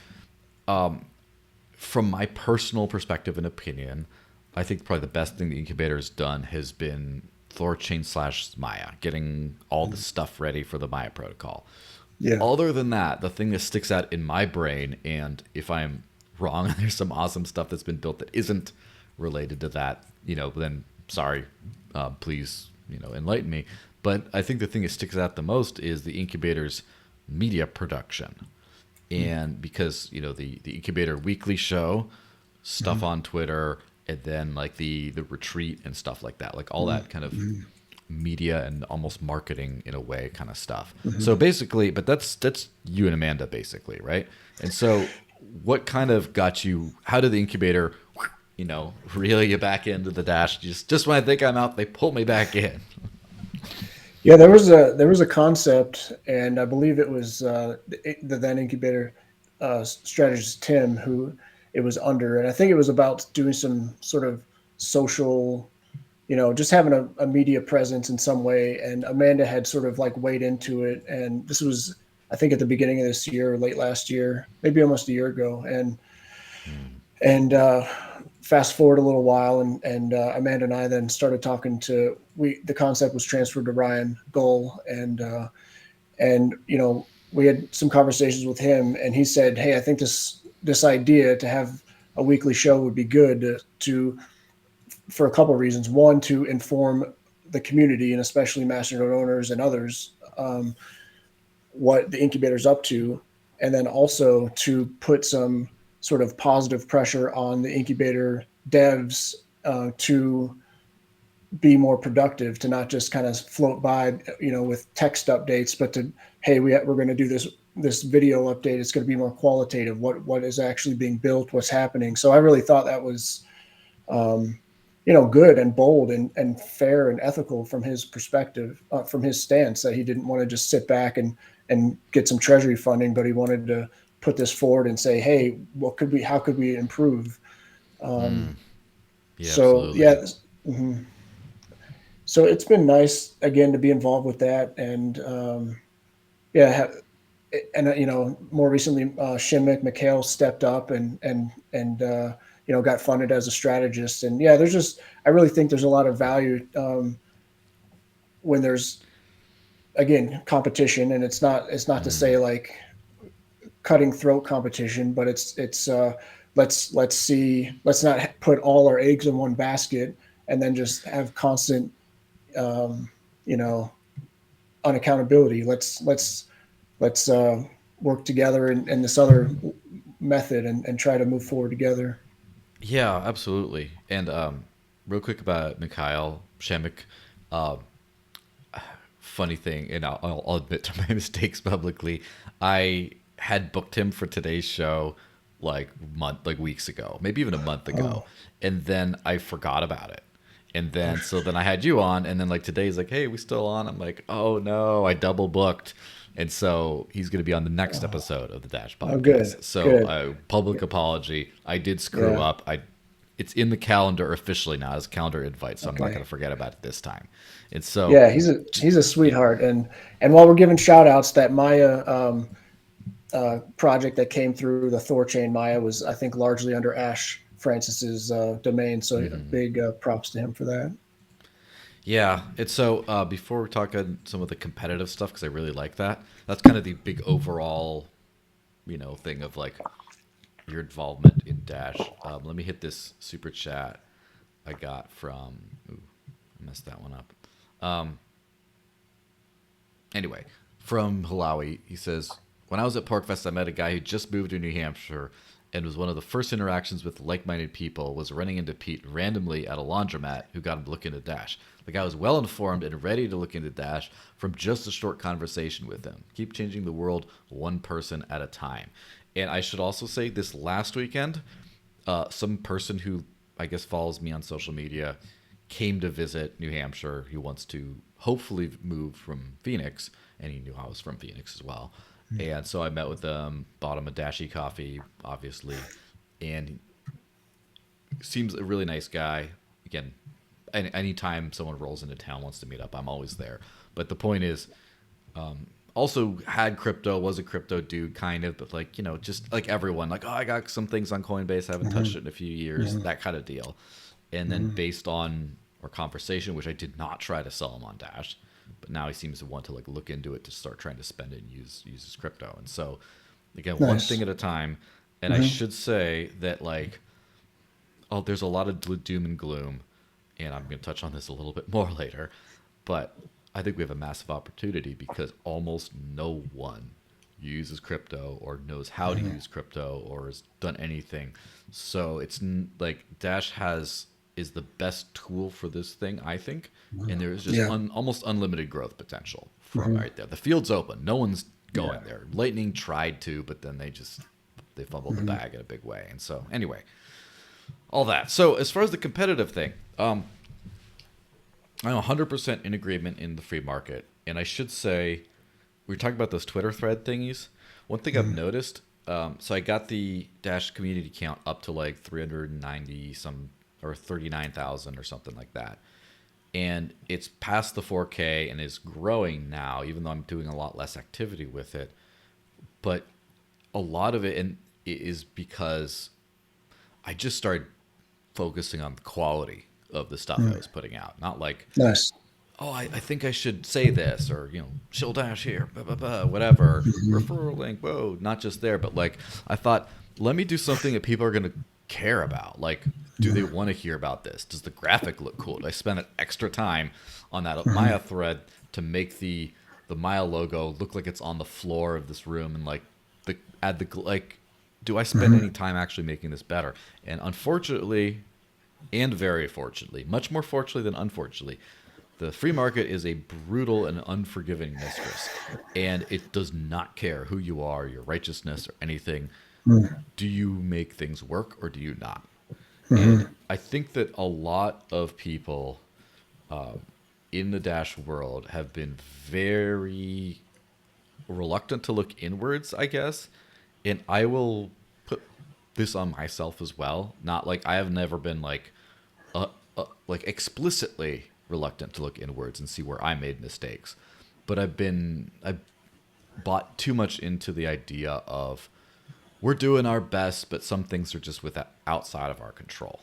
from my personal perspective and opinion, I think probably the best thing the incubator has done has been Thorchain / Maya, getting all the stuff ready for the Maya protocol. Yeah. Other than that, the thing that sticks out in my brain, and if I'm wrong, there's some awesome stuff that's been built that isn't related to that, then sorry, please, enlighten me. But I think the thing that sticks out the most is the incubator's media production. And because, the incubator weekly show, stuff on Twitter, and then like the retreat and stuff like that, like all that kind of media and almost marketing in a way kind of stuff. So basically, but that's you and Amanda basically, right? And so what kind of got you, how did the incubator, reel you back into the Dash? Just when I think I'm out, they pull me back in. Yeah, there was a concept, and I believe it was the then incubator strategist Tim who it was under, and I think it was about doing some sort of social, just having a media presence in some way. And Amanda had sort of like weighed into it, and this was, I think, at the beginning of this year, or late last year, maybe almost a year ago, and fast forward a little while, and Amanda and I then started talking to, the concept was transferred to Ryan Gull, and we had some conversations with him, and he said, hey, I think this idea to have a weekly show would be good to for a couple of reasons. One, to inform the community, and especially Masternode owners and others, what the incubator's up to, and then also to put some sort of positive pressure on the incubator devs to be more productive, to not just kind of float by, with text updates, but to, hey, we're going to do this video update. It's going to be more qualitative. What is actually being built? What's happening? So I really thought that was, good and bold and fair and ethical from his perspective, from his stance, that he didn't want to just sit back and get some treasury funding, but he wanted to put this forward and say, hey, how could we improve? Yeah, so absolutely. yeah. So it's been nice again to be involved with that. And more recently, Shimmick McHale stepped up and got funded as a strategist. And yeah, I really think there's a lot of value when there's, again, competition, and it's not to say like cutting throat competition, but it's let's not put all our eggs in one basket and then just have constant unaccountability. Let's work together in this other method and try to move forward together. Yeah, absolutely. And real quick about Mikhail Shemek, funny thing, and I'll admit to my mistakes publicly. I had booked him for today's show like weeks ago, maybe even a month ago, and then I forgot about it. And then so then I had you on, and then like today's like, hey, we still on? I'm like, oh no, I double booked. And so he's going to be on the next episode of the Dash podcast. Oh, good. So Good. Public apology. I did screw up. It's in the calendar officially now as calendar invite, so I'm not going to forget about it this time. And so yeah, he's a sweetheart. And while we're giving shout outs, that Maya project that came through the Thorchain Maya was, I think, largely under Ash Francis's domain. So big props to him for that. Yeah, it's so before we talk on some of the competitive stuff, because I really like that. That's kind of the big overall, thing of like your involvement in Dash. Let me hit this super chat I got from. Ooh, I messed that one up. Anyway, from Hilawe, he says, when I was at PorcFest, I met a guy who just moved to New Hampshire and was one of the first interactions with like-minded people was running into Pete randomly at a laundromat who got him to look into Dash. The guy was well informed and ready to look into Dash from just a short conversation with him. Keep changing the world one person at a time. And I should also say this last weekend, some person who I guess follows me on social media came to visit New Hampshire. He wants to hopefully move from Phoenix, and he knew I was from Phoenix as well. And so I met with them, bought him a Dashy coffee, obviously, and he seems a really nice guy. Again, anytime someone rolls into town, wants to meet up, I'm always there. But the point is, also had crypto, was a crypto dude, kind of, but like, just like everyone, like, oh, I got some things on Coinbase, I haven't touched it in a few years, that kind of deal. And then based on our conversation, which I did not try to sell him on Dash, but now he seems to want to like look into it to start trying to spend it and use his crypto. And so again, one thing at a time. And I should say that like, there's a lot of doom and gloom, and I'm going to touch on this a little bit more later, but I think we have a massive opportunity because almost no one uses crypto or knows how to use crypto or has done anything. So it's like Dash is the best tool for this thing, I think. And there's just almost unlimited growth potential from right there. The field's open. No one's going there. Lightning tried to, but then they fumbled the bag in a big way. And so anyway, all that. So as far as the competitive thing, I'm 100% in agreement in the free market. And I should say, we were talking about those Twitter thread thingies. One thing I've noticed, so I got the Dash community count up to like 390 some or 39,000 or something like that. And it's past the 4K and is growing now, even though I'm doing a lot less activity with it. But a lot of it is because I just started focusing on the quality of the stuff I was putting out. Not like, I think I should say this, or, shill dash here, blah, blah, blah, whatever, referral link, whoa, not just there. But like, I thought, let me do something that people are going to care about. Like, do they want to hear about this? Does the graphic look cool? Do I spend an extra time on that Maya thread to make the Maya logo look like it's on the floor of this room, and like do I spend any time actually making this better? And unfortunately, and very fortunately, much more fortunately than unfortunately, the free market is a brutal and unforgiving mistress, and it does not care who you are, your righteousness, or anything. Do you make things work or do you not? And I think that a lot of people in the Dash world have been very reluctant to look inwards, I guess. And I will put this on myself as well. Not like I have never been like explicitly reluctant to look inwards and see where I made mistakes. But I bought too much into the idea of we're doing our best, but some things are just outside of our control.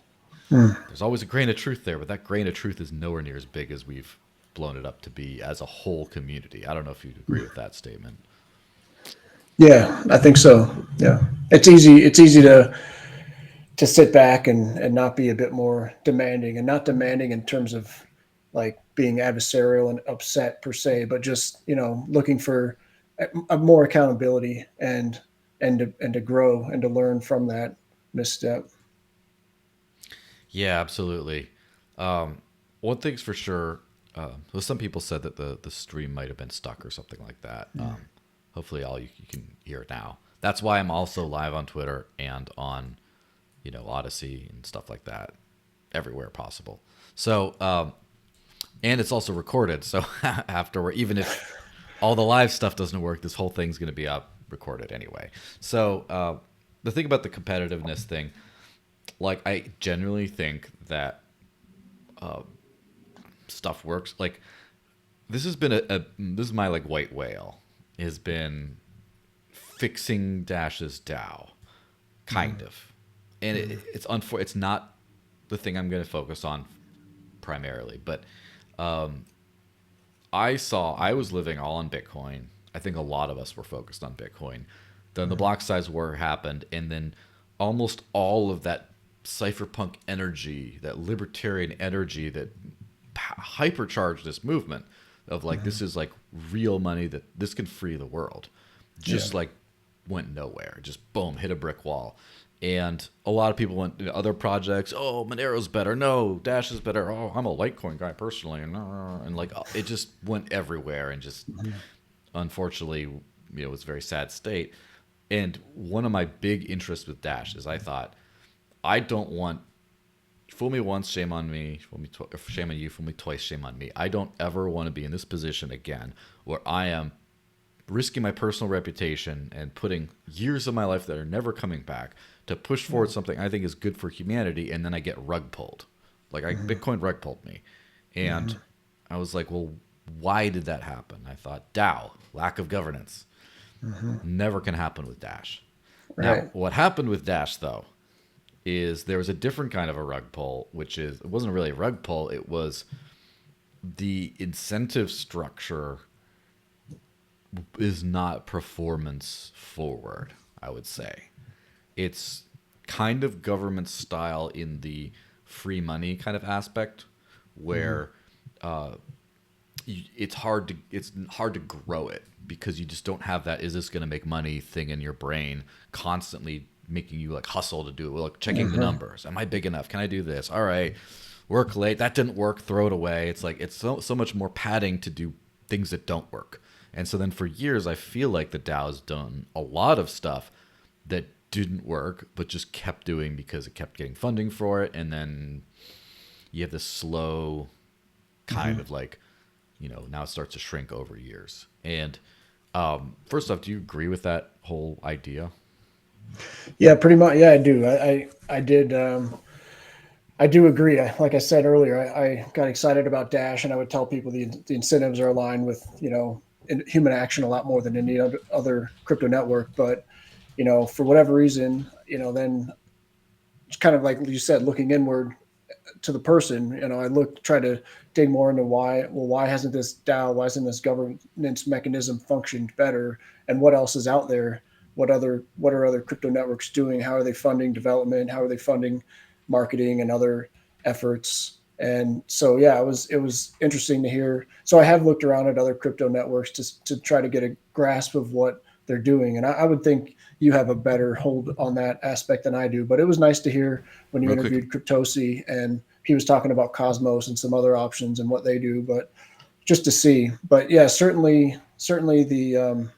There's always a grain of truth there, but that grain of truth is nowhere near as big as we've blown it up to be as a whole community. I don't know if you'd agree with that statement. Yeah, I think so. Yeah, it's easy to sit back and not be a bit more demanding, and not demanding in terms of like being adversarial and upset per se, but just looking for a more accountability and to grow and to learn from that misstep. Yeah, absolutely. One thing's for sure. Well, some people said that the stream might have been stuck or something like that. Hopefully, you can hear it now. That's why I'm also live on Twitter and on, Odyssey and stuff like that, everywhere possible. So, and it's also recorded. So afterward, even if all the live stuff doesn't work, this whole thing's going to be up recorded anyway. So the thing about the competitiveness thing, like I genuinely think that stuff works. Like this has been this is my like white whale, has been fixing Dash's DAO, kind of, and it's not the thing I'm going to focus on primarily, but I was living all on Bitcoin. I think a lot of us were focused on Bitcoin. Then the block size war happened, and then almost all of that cypherpunk energy, that libertarian energy that hypercharged this movement of like, this is like real money, that this can free the world, just like went nowhere. Just boom, hit a brick wall. And a lot of people went to other projects. Oh, Monero's better. No, Dash is better. Oh, I'm a Litecoin guy personally, and like it just went everywhere, and just unfortunately, it was a very sad state. And one of my big interests with Dash is I thought I don't want fool me once, shame on me. Shame on you. Fool me twice, shame on me. I don't ever want to be in this position again, where I am risking my personal reputation and putting years of my life that are never coming back to push forward something I think is good for humanity, and then I get rug pulled. Like Bitcoin rug pulled me, and I was like, well, why did that happen? I thought DAO, lack of governance, never can happen with Dash. Right. Now, what happened with Dash though is there was a different kind of a rug pull, which is it wasn't really a rug pull. It was the incentive structure is not performance forward, I would say. It's kind of government style in the free money kind of aspect, where it's hard to grow it because you just don't have that is this going to make money thing in your brain constantly making you like hustle to do it. Well, like checking the numbers. Am I big enough? Can I do this? All right. Work late. That didn't work. Throw it away. It's like it's so much more padding to do things that don't work. And so then for years, I feel like the DAO's done a lot of stuff that didn't work, but just kept doing because it kept getting funding for it. And then you have this slow kind of like, now it starts to shrink over years. And first off, do you agree with that whole idea? Yeah, pretty much. Yeah, I do. I did. I do agree. Like I said earlier, I got excited about Dash, and I would tell people the incentives are aligned with in human action a lot more than any other crypto network. But for whatever reason, then it's kind of like you said, looking inward to the person. I try to dig more into why. Well, why hasn't this DAO, why hasn't this governance mechanism functioned better, and what else is out there? What are other crypto networks doing? How are they funding development? How are they funding marketing and other efforts? And so, yeah, it was interesting to hear. So I have looked around at other crypto networks to try to get a grasp of what they're doing. And I would think you have a better hold on that aspect than I do. But it was nice to hear when you interviewed Cryptosi, and he was talking about Cosmos and some other options and what they do. But just to see. But yeah, certainly the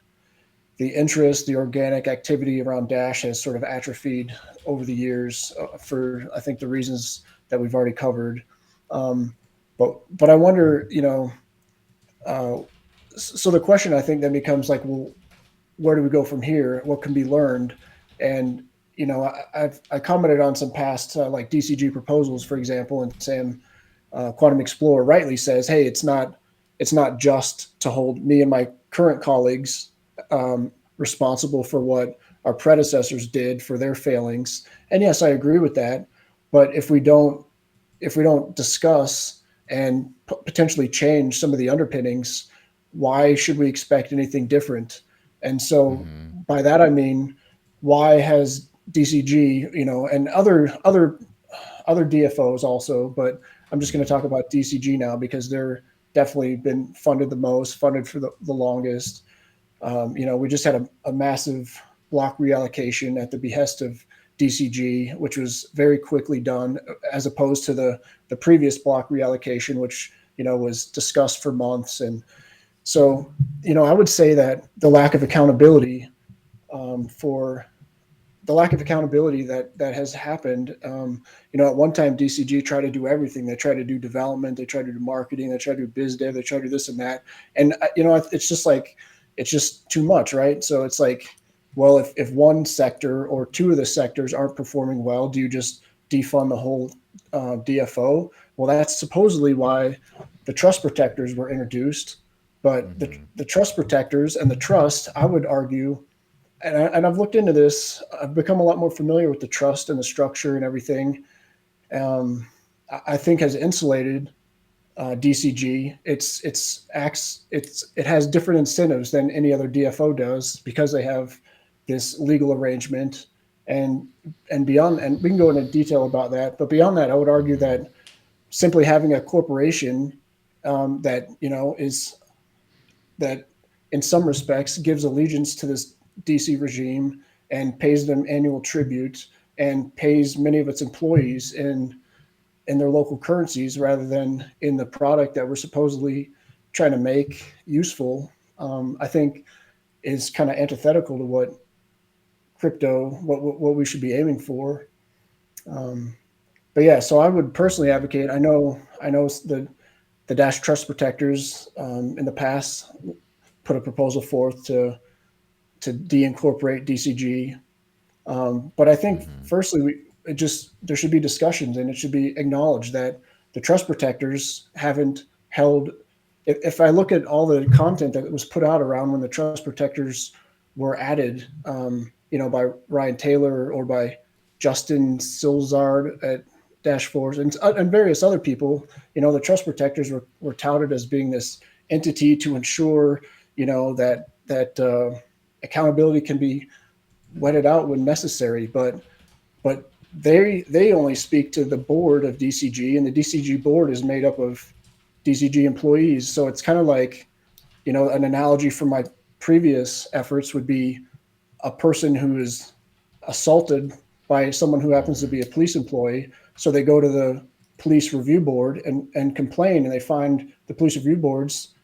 interest, the organic activity around Dash has sort of atrophied over the years for, I think, the reasons that we've already covered. But I wonder, so the question I think then becomes like, well, where do we go from here? What can be learned? And, I commented on some past like DCG proposals, for example, and Sam Quantum Explorer rightly says, hey, it's not just to hold me and my current colleagues responsible for what our predecessors did for their failings. And yes, I agree with that. But if we don't discuss and potentially change some of the underpinnings, why should we expect anything different? And so by that, I mean, why has DCG, and other DFOs also, but I'm just going to talk about DCG now because they're definitely been funded the most, funded for the longest. We just had a massive block reallocation at the behest of DCG, which was very quickly done, as opposed to the previous block reallocation, which was discussed for months. And so, I would say that the lack of accountability that has happened. At one time, DCG tried to do everything. They tried to do development, they tried to do marketing, they tried to do biz dev, they tried to do this and that. And it's just like, it's just too much, right? So it's like, well, if one sector or two of the sectors aren't performing well, do you just defund the whole DFO? Well, that's supposedly why the trust protectors were introduced. But the trust protectors and the trust, I would argue, and I've looked into this, I've become a lot more familiar with the trust and the structure and everything. I think has insulated DCG. It has different incentives than any other DFO does because they have this legal arrangement and beyond. And we can go into detail about that. But beyond that, I would argue that simply having a corporation that in some respects gives allegiance to this DC regime and pays them annual tribute and pays many of its employees in their local currencies rather than in the product that we're supposedly trying to make useful, I think is kind of antithetical to what what we should be aiming for. Um, but yeah, so I would personally advocate. I know the Dash Trust Protectors in the past put a proposal forth to deincorporate DCG. But I think Mm-hmm. firstly, there should be discussions, and it should be acknowledged that the trust protectors haven't held. If I look at all the content that was put out around when the trust protectors were added, by Ryan Taylor or by Justin Silzard at Dash Force and various other people, the trust protectors were touted as being this entity to ensure, that accountability can be wet it out when necessary. But they only speak to the board of DCG, and the DCG board is made up of DCG employees. So it's kind of like, an analogy from my previous efforts would be a person who is assaulted by someone who happens to Mm-hmm. be a police employee. So they go to the police review board and complain, and they find the police review boards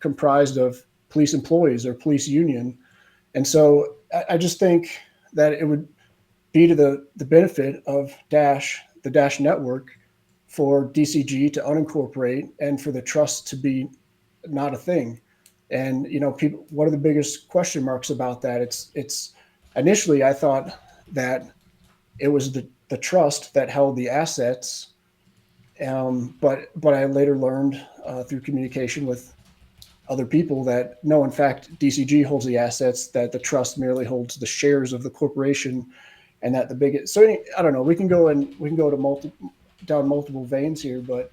comprised of police employees or police union. And so I just think that it would be to the benefit of the Dash network, for DCG to unincorporate and for the trust to be not a thing. And people, what are the biggest question marks about that? It's initially I thought that it was the trust that held the assets, but I later learned through communication with other people that no, in fact, DCG holds the assets, that the trust merely holds the shares of the corporation, and that the biggest. So I don't know. We can go to down multiple veins here, but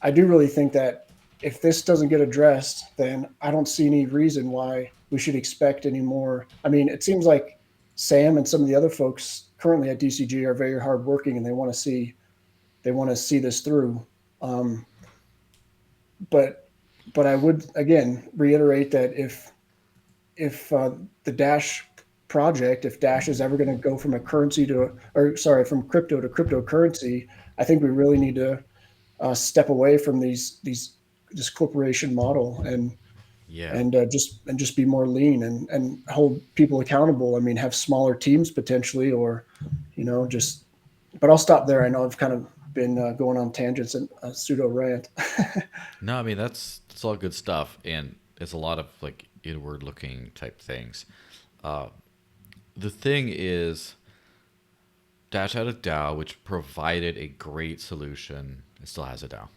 I do really think that if this doesn't get addressed, then I don't see any reason why we should expect any more. I mean, it seems like Sam and some of the other folks currently at DCG are very hardworking, and they want to see this through. Um, but but I would again reiterate that if the Dash project, if Dash is ever going to go from a currency from crypto to cryptocurrency, I think we really need to step away from this corporation model Yeah. and just be more lean and hold people accountable. I mean, have smaller teams potentially, or just. But I'll stop there. I know I've kind of been going on tangents and a pseudo rant. No, I mean that's all good stuff, and it's a lot of like inward looking type things. Uh, the thing is, Dash had a DAO which provided a great solution. It still has a DAO.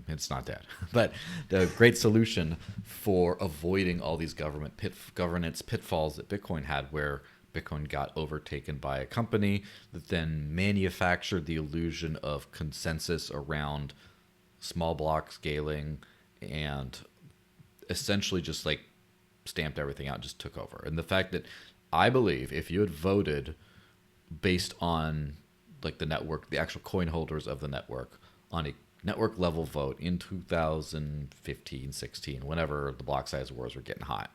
It's not dead, but the great solution for avoiding all these governance pitfalls that Bitcoin had, where Bitcoin got overtaken by a company that then manufactured the illusion of consensus around small block scaling and essentially just like stamped everything out, just took over. And the fact that I believe if you had voted based on like the network, the actual coin holders of the network, on a network level vote in 2015, 16, whenever the block size wars were getting hot,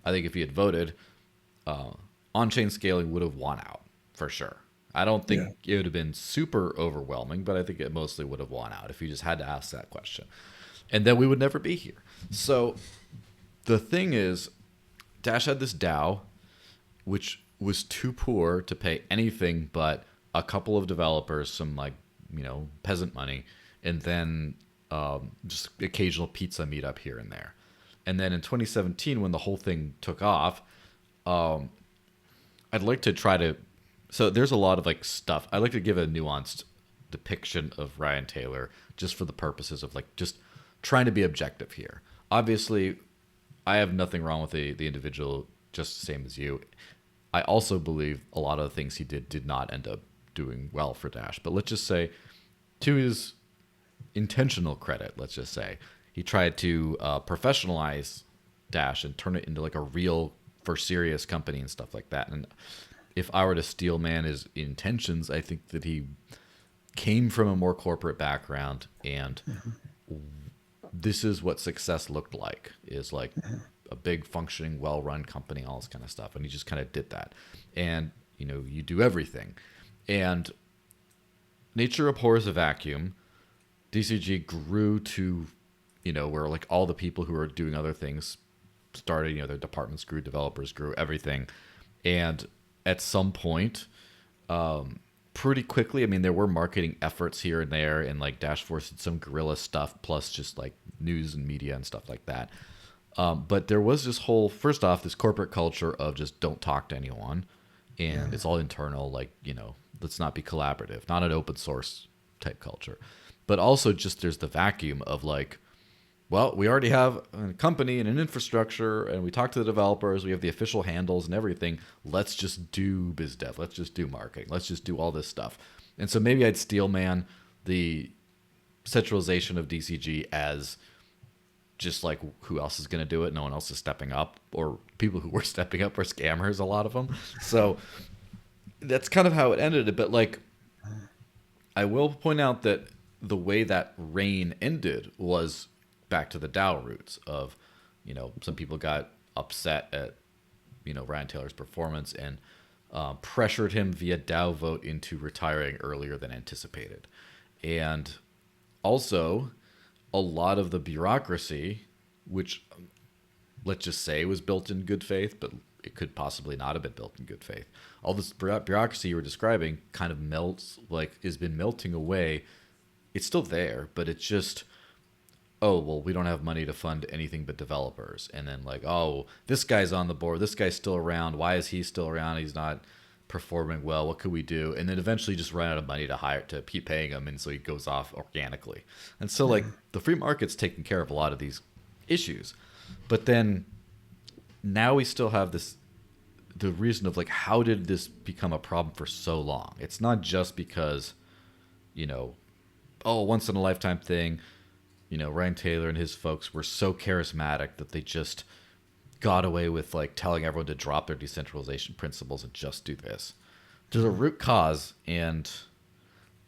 I think if you had voted, uh, on-chain scaling would have won out for sure. I don't think Yeah. it would have been super overwhelming, but I think it mostly would have won out if you just had to ask that question. And then we would never be here. So the thing is, Dash had this DAO, which was too poor to pay anything but a couple of developers some like peasant money, and then just occasional pizza meetup here and there. And then in 2017, when the whole thing took off, um, I'd like to try to. So there's a lot of like stuff. I'd like to give a nuanced depiction of Ryan Taylor just for the purposes of like just trying to be objective here. Obviously, I have nothing wrong with the individual, just the same as you. I also believe a lot of the things he did not end up doing well for Dash. But let's just say, to his intentional credit, let's just say, he tried to professionalize Dash and turn it into like a real, for serious company and stuff like that. And if I were to steel man his intentions, I think that he came from a more corporate background, and this is what success looked like, is like a big functioning, well-run company, all this kind of stuff. And he just kind of did that. And you do everything. And nature abhors a vacuum. DCG grew to, where like all the people who are doing other things started, their departments grew, developers grew, everything. And at some point, pretty quickly, I mean, there were marketing efforts here and there, and like Dash Force did some guerrilla stuff, plus just like news and media and stuff like that. But there was this whole, first off, this corporate culture of just don't talk to anyone, and it's all internal, like, let's not be collaborative, not an open source type culture. But also just there's the vacuum of like, well, we already have a company and an infrastructure, and we talk to the developers, we have the official handles and everything. Let's just do biz dev. Let's just do marketing. Let's just do all this stuff. And so maybe I'd steelman the centralization of DCG as just like, who else is going to do it? No one else is stepping up, or people who were stepping up were scammers, a lot of them. So that's kind of how it ended. But like, I will point out that the way that reign ended was back to the DAO roots of, some people got upset at, Ryan Taylor's performance and pressured him via DAO vote into retiring earlier than anticipated. And also a lot of the bureaucracy, which let's just say was built in good faith, but it could possibly not have been built in good faith. All this bureaucracy you were describing kind of melts, like has been melting away. It's still there, but it's just, oh, well, we don't have money to fund anything but developers. And then like, oh, this guy's on the board. This guy's still around. Why is he still around? He's not performing well. What could we do? And then eventually just run out of money to keep paying him. And so he goes off organically. And so like the free market's taking care of a lot of these issues. But then now we still have the reason of like, how did this become a problem for so long? It's not just because, once in a lifetime thing. Ryan Taylor and his folks were so charismatic that they just got away with like telling everyone to drop their decentralization principles and just do this. There's a root cause, and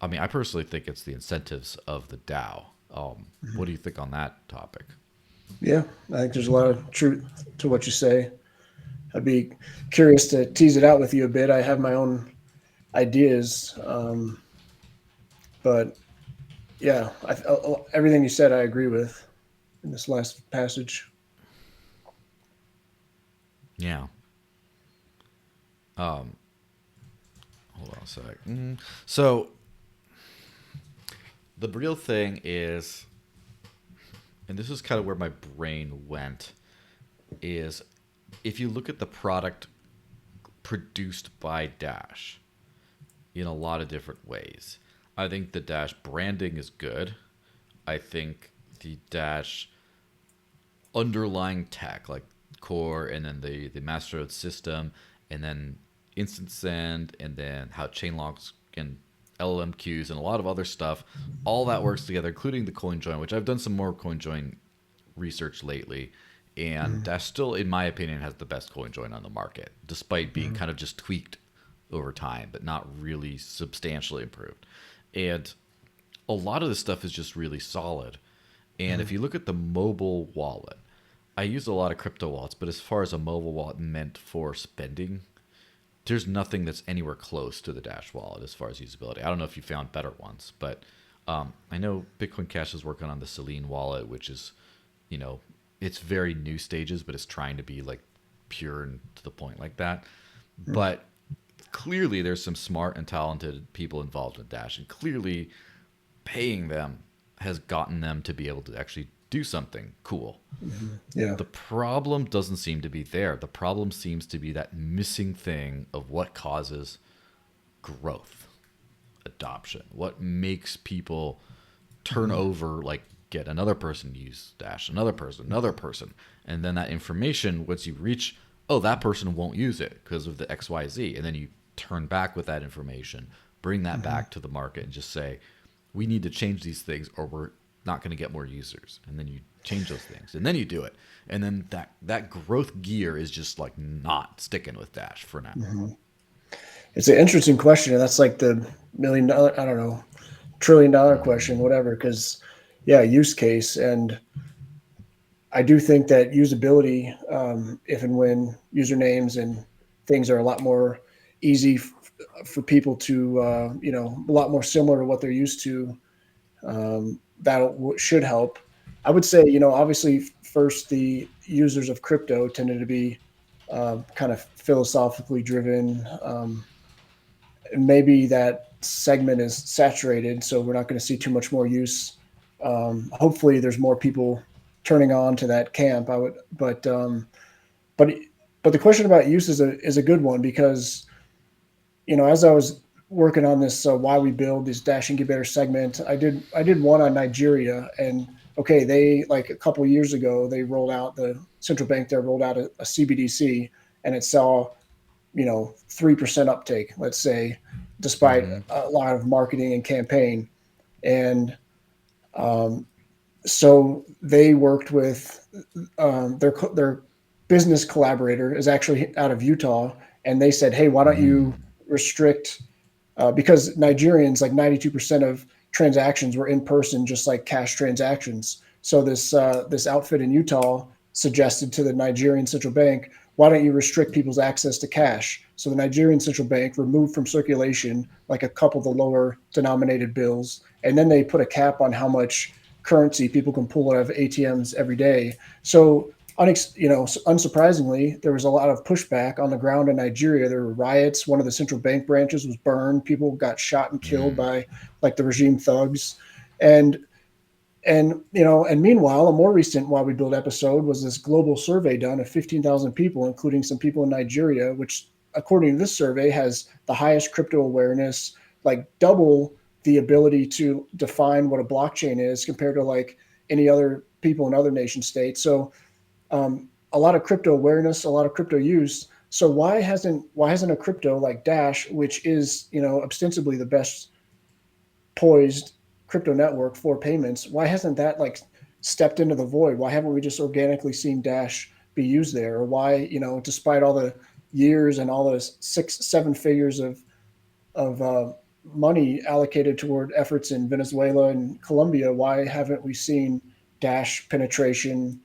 I mean, I personally think it's the incentives of the DAO. What do you think on that topic? Yeah, I think there's a lot of truth to what you say. I'd be curious to tease it out with you a bit. I have my own ideas, but yeah, everything you said, I agree with in this last passage. Yeah. Hold on a sec. So the real thing is, and this is kind of where my brain went, is if you look at the product produced by Dash in a lot of different ways, I think the Dash branding is good. I think the Dash underlying tech, like core, and then the master node system, and then instant send, and then how chain locks and LLM queues and a lot of other stuff, all that works together, including the CoinJoin, which I've done some more CoinJoin research lately. And Dash still, in my opinion, has the best CoinJoin on the market, despite being kind of just tweaked over time, but not really substantially improved. And a lot of this stuff is just really solid. And if you look at the mobile wallet, I use a lot of crypto wallets, but as far as a mobile wallet meant for spending, there's nothing that's anywhere close to the Dash wallet as far as usability. I don't know if you found better ones, but I know Bitcoin Cash is working on the Selene wallet, which is, it's very new stages, but it's trying to be like pure and to the point like that. But clearly there's some smart and talented people involved in Dash, and clearly paying them has gotten them to be able to actually do something cool. Yeah. The problem doesn't seem to be there. The problem seems to be that missing thing of what causes growth, adoption, what makes people turn over, like get another person to use Dash, another person. And then that information, once you reach, oh, that person won't use it because of the XYZ. And then you turn back with that information, bring that back to the market and just say, we need to change these things or we're not going to get more users. And then you change those things and then you do it. And then that growth gear is just like not sticking with Dash for now. It's an interesting question. And that's like the $1 million, I don't know, $1 trillion question, whatever. Cause yeah, use case. And I do think that usability, if and when usernames and things are a lot more easy for people to, a lot more similar to what they're used to. That should help. I would say, obviously, first, the users of crypto tended to be kind of philosophically driven. And maybe that segment is saturated, so we're not going to see too much more use. Hopefully, there's more people turning on to that camp. But but the question about use is a good one because as I was working on this, why we build this Dash Incubator segment, I did one on Nigeria, and okay, they like a couple of years ago they rolled out the central bank there rolled out a CBDC, and it saw 3% uptake, let's say, despite Mm-hmm. a lot of marketing and campaign, and um, so they worked with their business collaborator is actually out of Utah, and they said, hey, why don't you restrict because Nigerians, like 92% of transactions were in person, just like cash transactions. So this outfit in Utah suggested to the Nigerian central bank, why don't you restrict people's access to cash? So the Nigerian central bank removed from circulation like a couple of the lower denominated bills, and then they put a cap on how much currency people can pull out of ATMs every day. So unsurprisingly, there was a lot of pushback on the ground in Nigeria. There were riots. One of the central bank branches was burned. People got shot and killed by like the regime thugs. And and meanwhile, a more recent Why We Build episode was this global survey done of 15,000 people, including some people in Nigeria, which, according to this survey, has the highest crypto awareness, like double the ability to define what a blockchain is compared to like any other people in other nation states. So a lot of crypto awareness, a lot of crypto use. So why hasn't a crypto like Dash, which is ostensibly the best poised crypto network for payments, why hasn't that like stepped into the void? Why haven't we just organically seen Dash be used there? Or why, despite all the years and all those 6-7 figures of money allocated toward efforts in Venezuela and Colombia, why haven't we seen Dash penetration,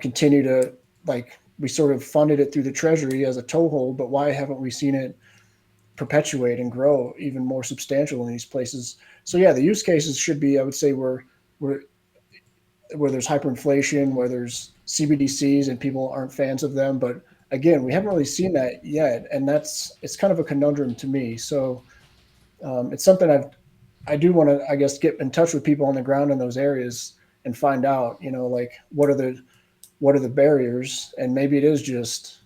continue to, like, we sort of funded it through the treasury as a toehold, but why haven't we seen it perpetuate and grow even more substantial in these places? So yeah, the use cases should be, I would say, where where there's hyperinflation, where there's CBDCs and people aren't fans of them. But again, we haven't really seen that yet, and it's kind of a conundrum to me. So it's something I do want to, I guess, get in touch with people on the ground in those areas and find out, like what are the barriers, and maybe it is just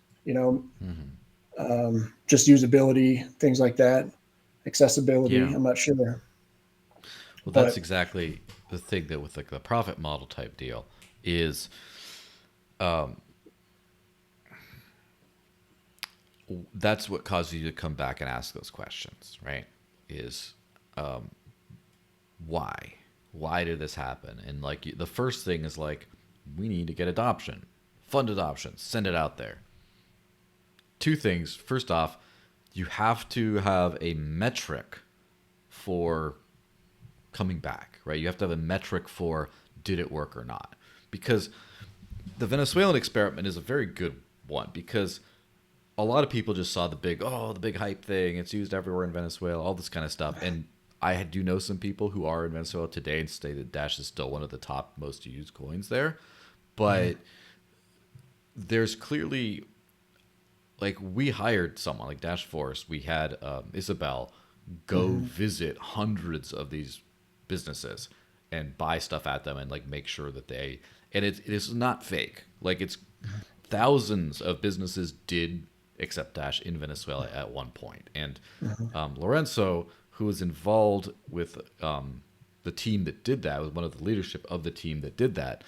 just usability, things like that, accessibility. Yeah. I'm not sure, Well, that's but exactly the thing that with like the profit model type deal is um, that's what causes you to come back and ask those questions, right? Is um, why? Why did this happen? And like the first thing is like, we need to get adoption, fund adoption, send it out there. Two things. First off, you have to have a metric for coming back, right? You have to have a metric for did it work or not. Because the Venezuelan experiment is a very good one because a lot of people just saw the big hype thing. It's used everywhere in Venezuela, all this kind of stuff. And I do know some people who are in Venezuela today and say that Dash is still one of the top most used coins there. But there's clearly, like, we hired someone like Dash Force. We had Isabel go visit hundreds of these businesses and buy stuff at them and like make sure that and it is not fake. Like, it's thousands of businesses did accept Dash in Venezuela at one point. And Lorenzo, who was involved with the team that did that, was one of the leadership of the team that did that,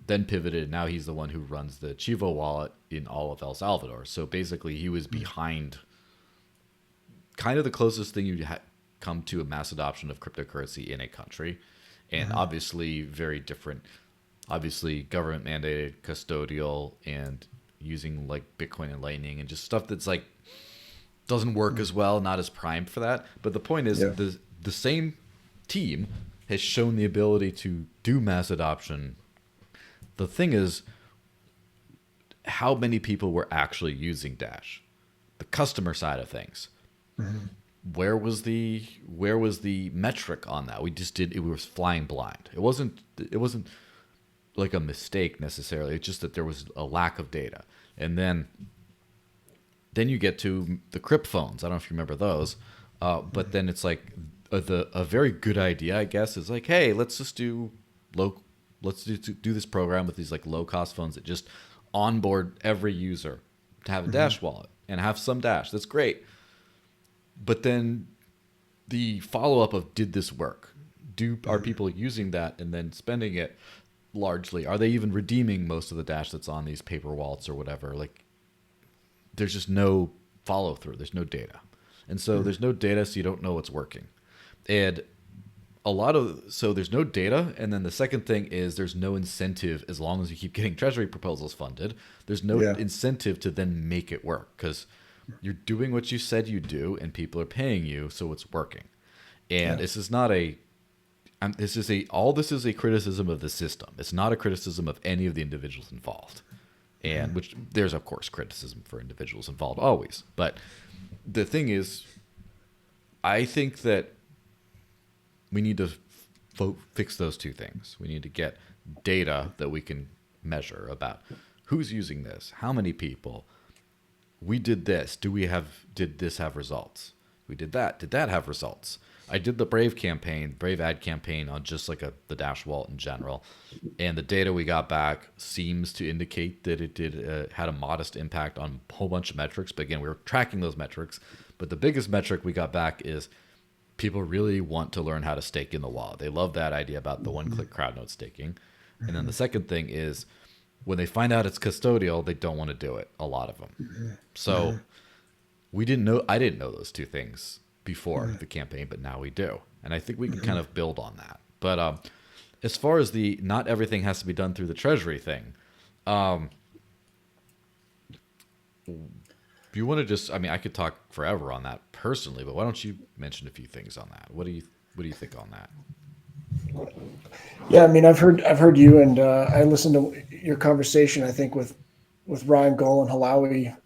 then pivoted. And now he's the one who runs the Chivo wallet in all of El Salvador. So basically he was behind kind of the closest thing you'd come to a mass adoption of cryptocurrency in a country. And obviously very different, obviously government mandated, custodial, and using like Bitcoin and Lightning and just stuff that's like doesn't work as well, not as primed for that. But the point is the same team has shown the ability to do mass adoption. The thing is, how many people were actually using Dash? The customer side of things. Mhm. Where was the metric on that? We just did it was flying blind. It wasn't like a mistake necessarily. It's just that there was a lack of data. And then you get to the crypt phones. I don't know if you remember those. But then it's like a very good idea, I guess, is like, hey, let's just do low, let's do this program with these like low cost phones that just onboard every user to have a Mhm. Dash wallet and have some Dash. That's great. But then the follow up of did this work? Are Mhm. people using that and then spending it largely? Are they even redeeming most of the Dash that's on these paper wallets or whatever? Like there's just no follow through. There's no data. And so Mhm. there's no data, so you don't know what's working. And so there's no data. And then the second thing is there's no incentive as long as you keep getting treasury proposals funded. There's no Yeah. incentive to then make it work because you're doing what you said you do and people are paying you, so it's working. And Yeah. this is not a this is a all this is a criticism of the system. It's not a criticism of any of the individuals involved. And Mhm. which there's of course criticism for individuals involved always. But the thing is, I think that we need to fix those two things. We need to get data that we can measure about who's using this, how many people. We did this. Did this have results? We did that. Did that have results? I did the Brave ad campaign on just like the Dash wallet in general, and the data we got back seems to indicate that it did had a modest impact on a whole bunch of metrics. But again, we were tracking those metrics. But the biggest metric we got back is people really want to learn how to stake in the wallet. They love that idea about the one-click crowd note staking. And then the Mhm. second thing is when they find out it's custodial, they don't want to do it. A lot of them. Mhm. So Mhm. we didn't know. I didn't know those two things before Mhm. the campaign, but now we do, and I think we can kind Mhm. of build on that. But as far as the not everything has to be done through the treasury thing, um, if you want to just, I mean, I could talk forever on that personally, but why don't you mention a few things on that? What do you think on that? Yeah, I mean, I've heard you, and I listened to your conversation. I think with Ryan Gull and Hilawe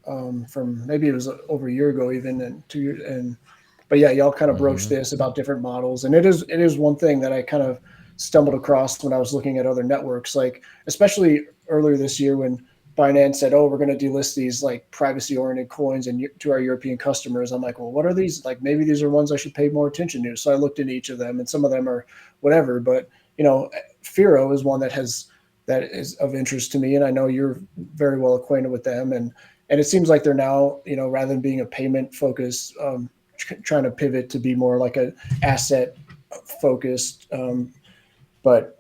from maybe it was over a year ago, even and 2 years. And but yeah, y'all kind of broached Mm-hmm. this about different models, and it is one thing that I kind of stumbled across when I was looking at other networks, like especially earlier this year when Binance said, "Oh, we're going to delist these like privacy-oriented coins and to our European customers." I'm like, "Well, what are these? Like, maybe these are ones I should pay more attention to." So I looked into each of them, and some of them are whatever, but you know, Firo is one that is of interest to me, and I know you're very well acquainted with them, and it seems like they're now, rather than being a payment focused, trying to pivot to be more like a asset focused. But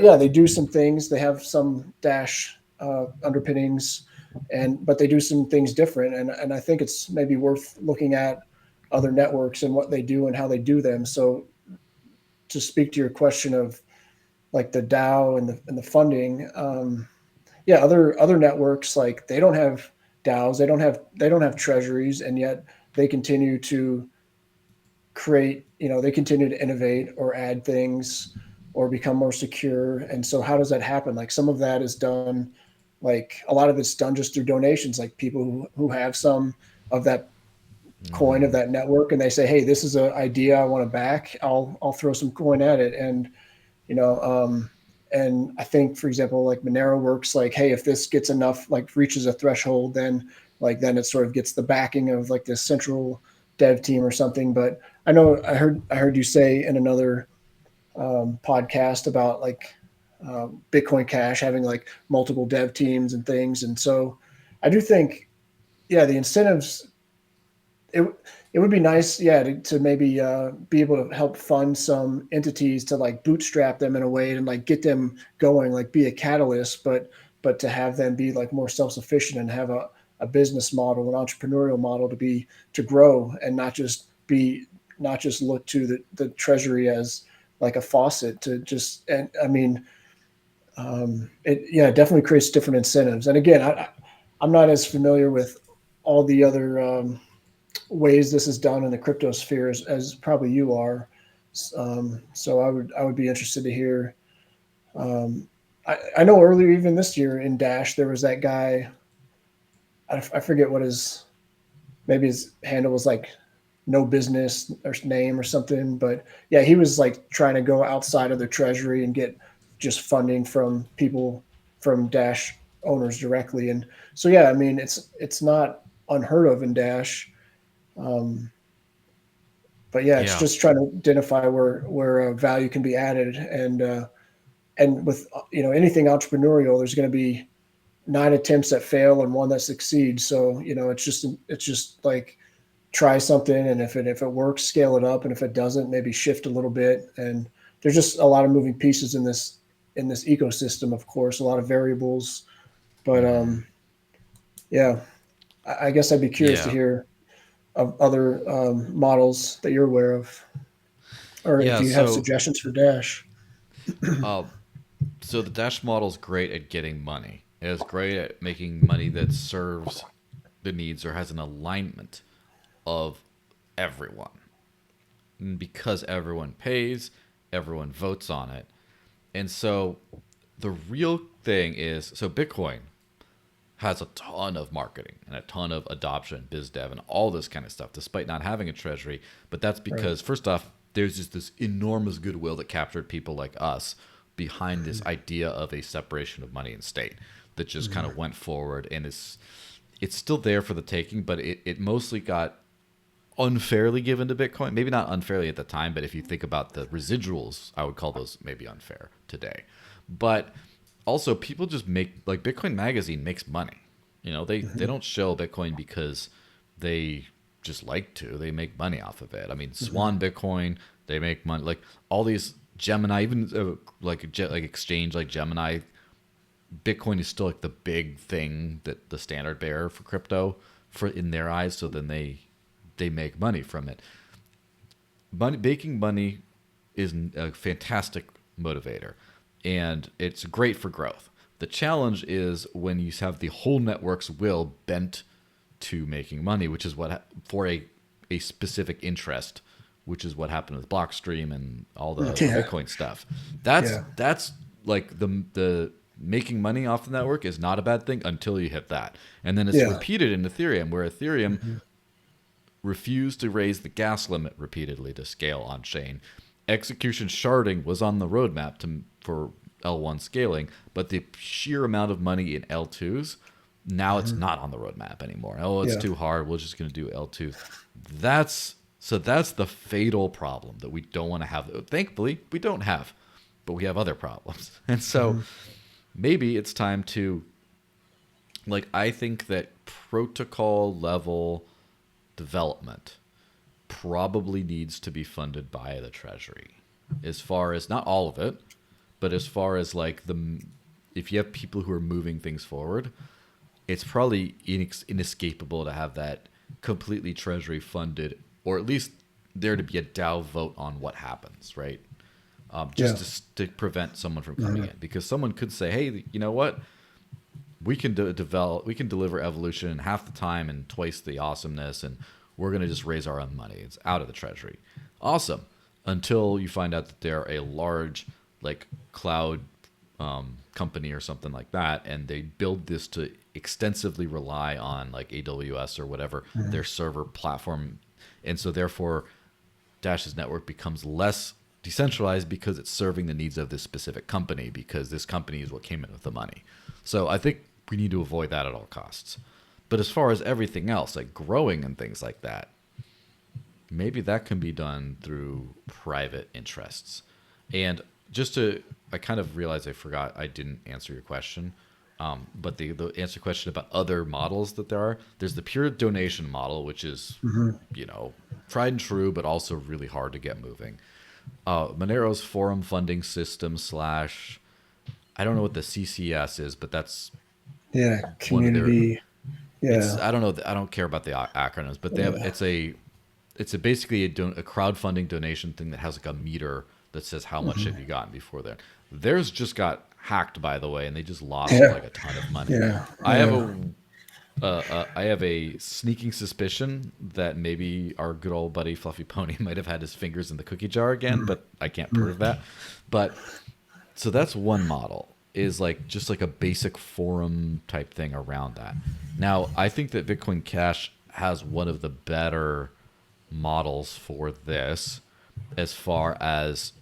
yeah, they do some things. They have some Dash underpinnings, but they do some things different, and I think it's maybe worth looking at other networks and what they do and how they do them. So to speak to your question of like the DAO and the funding. Yeah, other networks like they don't have DAOs, they don't have treasuries, and yet they continue to create. They continue to innovate or add things or become more secure. And so, how does that happen? Like some of that is done, like a lot of it's done just through donations. Like people who have some of that coin of Mm-hmm. that network, and they say, "Hey, this is an idea I want to back. I'll throw some coin at it." You know and I think, for example, like Monero works like, hey, if this gets enough, like reaches a threshold, then it sort of gets the backing of like this central dev team or something. But I know I heard you say in another podcast about like Bitcoin Cash having like multiple dev teams and things. And so I do think, yeah, the incentives, it it would be nice, yeah, to maybe be able to help fund some entities to like bootstrap them in a way and like get them going, like be a catalyst, but to have them be like more self sufficient and have a business model, an entrepreneurial model to grow and not just look to the treasury as like a faucet to just. And I mean, it, yeah, it definitely creates different incentives. And again, I'm not as familiar with all the other ways this is done in the crypto sphere as probably you are. So I would be interested to hear. Um, I know earlier, even this year in Dash, there was that guy. I forget what his maybe his handle was like. no business or name or something. But yeah, he was like trying to go outside of the treasury and get just funding from people, from Dash owners directly. And so yeah, I mean it's not unheard of in Dash. Um, but yeah, it's Yeah. just trying to identify where value can be added, and with anything entrepreneurial, there's going to be 9 attempts that fail and one that succeeds. So it's just like try something, and if it works, scale it up, and if it doesn't, maybe shift a little bit. And there's just a lot of moving pieces in this ecosystem. Of course, a lot of variables, but yeah, I guess I'd be curious to Yeah. hear of other models that you're aware of, or if Yeah. you have suggestions for Dash. Uh, so the Dash model is great at getting money. It is great at making money that serves the needs or has an alignment of everyone. And because everyone pays, everyone votes on it. And so the real thing is, so Bitcoin has a ton of marketing and a ton of adoption, biz dev, and all this kind of stuff, despite not having a treasury. But that's Right. because, first off, there's just this enormous goodwill that captured people like us behind this idea of a separation of money and state that just kind of went forward, and it's still there for the taking, but it mostly got unfairly given to Bitcoin. Maybe not unfairly at the time, but if you think about the residuals, I would call those maybe unfair today. But also, people just make, like, Bitcoin Magazine makes money. They don't show Bitcoin because they just like to. They make money off of it. I mean, Swan Bitcoin, they make money. Like all these Gemini, even like exchange like Gemini, Bitcoin is still like the big thing that the standard bearer for crypto for in their eyes. So then they make money from it. Making money is a fantastic motivator, and it's great for growth. The challenge is when you have the whole network's will bent to making money, which is what for a specific interest, which is what happened with Blockstream and all the Yeah. Bitcoin stuff. That's Yeah. that's like the making money off the network is not a bad thing until you hit that, and then it's Yeah. repeated in Ethereum, where Ethereum Mhm. refused to raise the gas limit repeatedly to scale on chain. Execution sharding was on the roadmap for L1 scaling, but the sheer amount of money in L2s, now it's not on the roadmap anymore. Oh, it's Yeah. too hard. We're just going to do L2. That's the fatal problem that we don't want to have. Thankfully, we don't have, but we have other problems. And so maybe it's time to, like, I think that protocol level development probably needs to be funded by the treasury, as far as not all of it, but as far as like if you have people who are moving things forward, it's probably inescapable to have that completely treasury funded, or at least there to be a DAO vote on what happens, right? Yeah. Just to prevent someone from coming in, because someone could say, hey, you know what, we can we can deliver evolution in half the time and twice the awesomeness, and we're going to just raise our own money. It's out of the treasury. Awesome. Until you find out that they're a large like cloud company or something like that, and they build this to extensively rely on like AWS or whatever their server platform, and so therefore Dash's network becomes less decentralized because it's serving the needs of this specific company, because this company is what came in with the money. So I think we need to avoid that at all costs. But as far as everything else, like growing and things like that, maybe that can be done through private interests. And I kind of realized I forgot I didn't answer your question. But the answer question about other models that there are, there's the pure donation model, which is, tried and true, but also really hard to get moving. Monero's forum funding system / I don't know what the CCS is, but that's Yeah. one of their. Community. It's Yeah. I don't know. I don't care about the acronyms, but they have Yeah. it's basically a crowdfunding donation thing that has like a meter that says how much have you gotten before that. Theirs just got hacked, by the way, and they just lost Yeah. like a ton of money. Yeah. I have Yeah. I have a sneaking suspicion that maybe our good old buddy Fluffy Pony might have had his fingers in the cookie jar again, but I can't prove that. But so that's one model, is like just like a basic forum type thing around that. Now, I think that Bitcoin Cash has one of the better models for this, as far as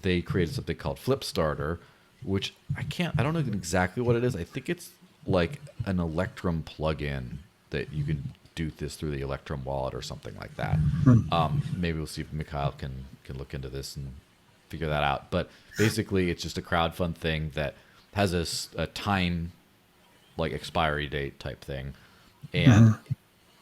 they created something called Flipstarter, which I don't know exactly what it is. I think it's like an Electrum plugin that you can do this through the Electrum wallet or something like that. Maybe we'll see if Mikhail can look into this and figure that out. But basically, it's just a crowdfund thing that has a time, like, expiry date type thing, and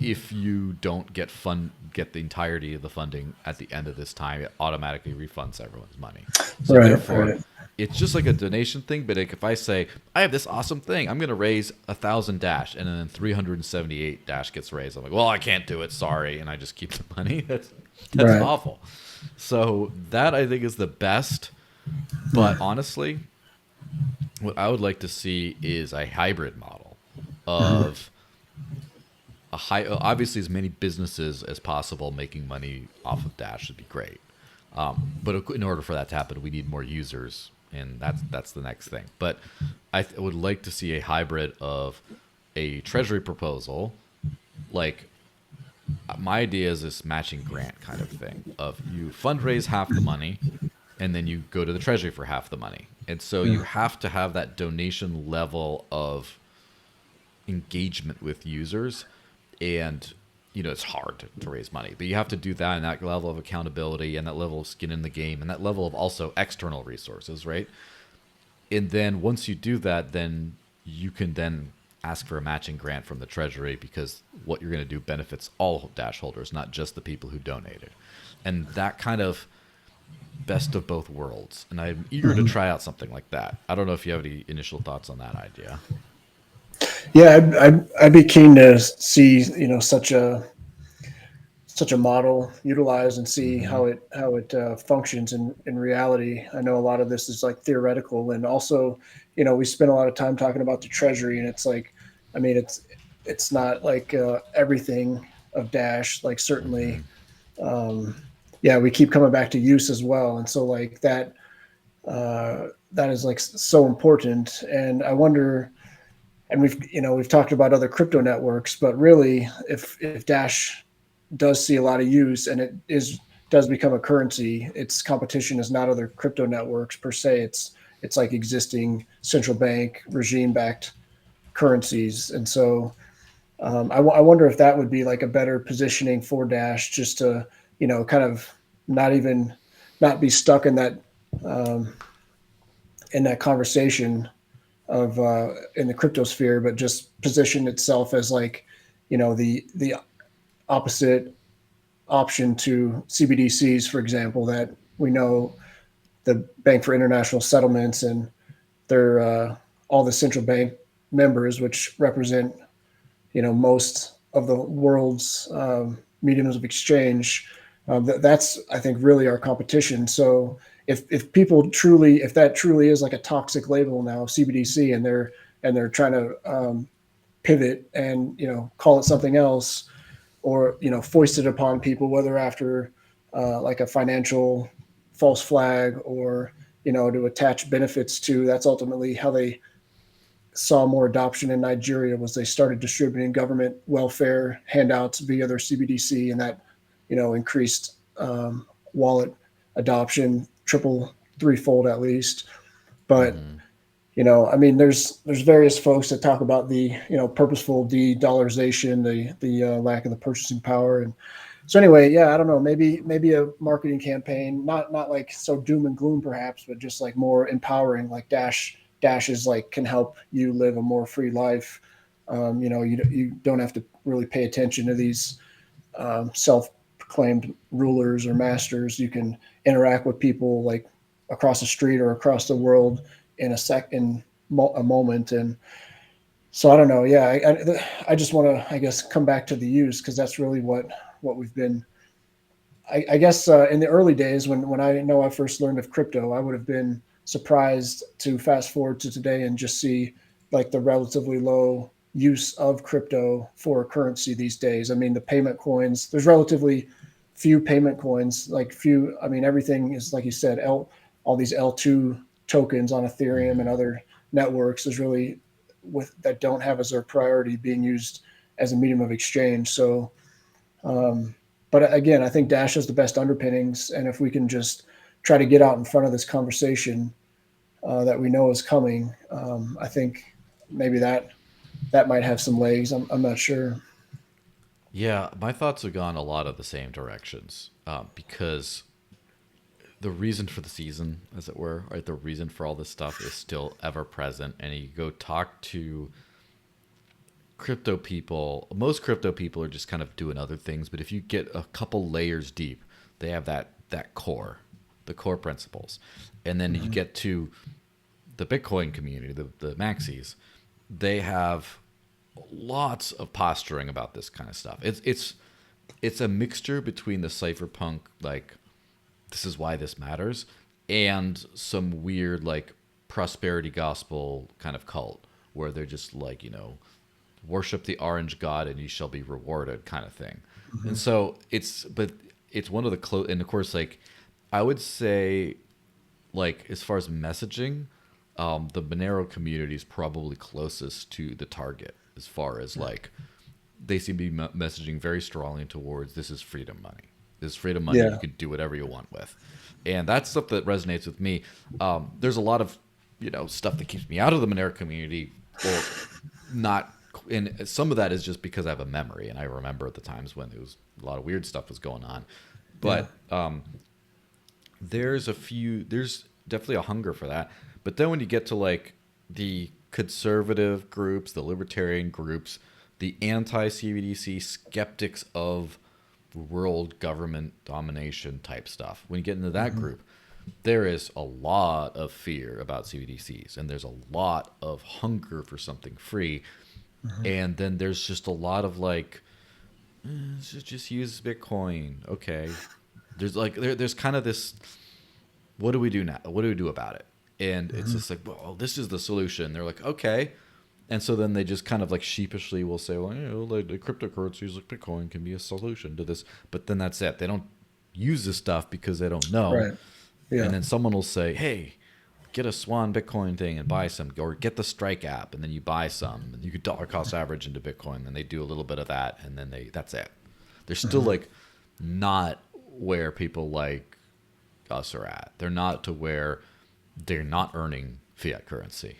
if you don't get the entirety of the funding at the end of this time, it automatically refunds everyone's money. So therefore, it's just like a donation thing. But like, if I say I have this awesome thing, I'm going to raise 1,000 Dash, and then 378 Dash gets raised, I'm like, well, I can't do it, sorry, and I just keep the money. That's awful. So that, I think, is the best. But honestly, what I would like to see is a hybrid model of obviously as many businesses as possible making money off of Dash would be great. But in order for that to happen, we need more users, and that's the next thing. But I would like to see a hybrid of a treasury proposal, like my idea is this matching grant kind of thing of you fundraise half the money and then you go to the treasury for half the money. And so you have to have that donation level of engagement with users, and it's hard to raise money, but you have to do that, and that level of accountability and that level of skin in the game and that level of also external resources, right? And then once you do that, then you can then ask for a matching grant from the treasury, because what you're going to do benefits all Dash holders, not just the people who donated. And that kind of best of both worlds, and I'm eager to try out something like that. I don't know if you have any initial thoughts on that idea. Yeah, I'd be keen to see such a model utilized and see how it functions in reality. I know a lot of this is like theoretical, and also we spend a lot of time talking about the treasury, and it's like, I mean, it's not like everything of Dash. Like certainly, we keep coming back to use as well, and so like that is like so important. And I wonder. And we've talked about other crypto networks, but really, if Dash does see a lot of use and it does become a currency, its competition is not other crypto networks per se. It's like existing central bank regime-backed currencies, and so I wonder if that would be like a better positioning for Dash, just to kind of not be stuck in that conversation of in the crypto sphere, but just position itself as like the opposite option to CBDCs, for example, that we know the Bank for International Settlements and their all the central bank members, which represent most of the world's mediums of exchange. That's, I think, really our competition. So if that truly is like a toxic label now, CBDC, and they're trying to pivot and call it something else, or foist it upon people, whether after like a financial false flag, or to attach benefits to, that's ultimately how they saw more adoption in Nigeria, was they started distributing government welfare handouts via their CBDC, and that increased wallet adoption threefold at least. But I mean, there's various folks that talk about the purposeful de-dollarization, the lack of the purchasing power, and so anyway, I don't know, maybe a marketing campaign, not like so doom and gloom perhaps, but just like more empowering, like Dash is like can help you live a more free life. You don't have to really pay attention to these self-proclaimed rulers or masters. You can interact with people like across the street or across the world in a moment. And so I don't know. I just want to, I guess, come back to the use, because that's really what we've been. I guess in the early days when I first learned of crypto, I would have been surprised to fast forward to today and just see like the relatively low use of crypto for a currency these days. I mean, the payment coins, there's relatively few payment coins, I mean, everything is, like you said, all these L2 tokens on Ethereum and other networks is really that don't have as their priority being used as a medium of exchange. So but again, I think Dash has the best underpinnings, and if we can just try to get out in front of this conversation that we know is coming, I think maybe that might have some legs. I'm not sure. Yeah, my thoughts have gone a lot of the same directions because the reason for the season, as it were, right? The reason for all this stuff is still ever present. And you go talk to crypto people. Most crypto people are just kind of doing other things, but if you get a couple layers deep, they have that core, the core principles. And then you get to the Bitcoin community, the maxis, they have lots of posturing about this kind of stuff. It's a mixture between the cypherpunk, like, this is why this matters, and some weird like prosperity gospel kind of cult where they're just like, worship the orange god and you shall be rewarded kind of thing. And so it's one of the close, and of course, like, I would say, like, as far as messaging, the Monero community is probably closest to the target as far as like, they seem to be messaging very strongly towards, this is freedom money. This is freedom money. You can do whatever you want with. And that's stuff that resonates with me. There's a lot of, stuff that keeps me out of the Monero community, or not. And some of that is just because I have a memory and I remember the times when there was a lot of weird stuff was going on. But there's definitely a hunger for that. But then when you get to like the conservative groups, the libertarian groups, the anti-CBDC skeptics of world government domination type stuff, when you get into that group, there is a lot of fear about CBDCs, and there's a lot of hunger for something free. And then there's just a lot of like, just use Bitcoin. Okay. There's like, there's kind of this, what do we do now? What do we do about it? And it's just like, well, this is the solution. They're like, okay. And so then they just kind of like sheepishly will say, well, like the cryptocurrencies like Bitcoin can be a solution to this. But then that's it. They don't use this stuff because they don't know. Right. Yeah. And then someone will say, hey, get a Swan Bitcoin thing and buy some, or get the Strike app and then you buy some, and you could dollar cost average into Bitcoin. And they do a little bit of that, and then that's it. They're still like not where people like us are at. They're not to where they're not earning fiat currency.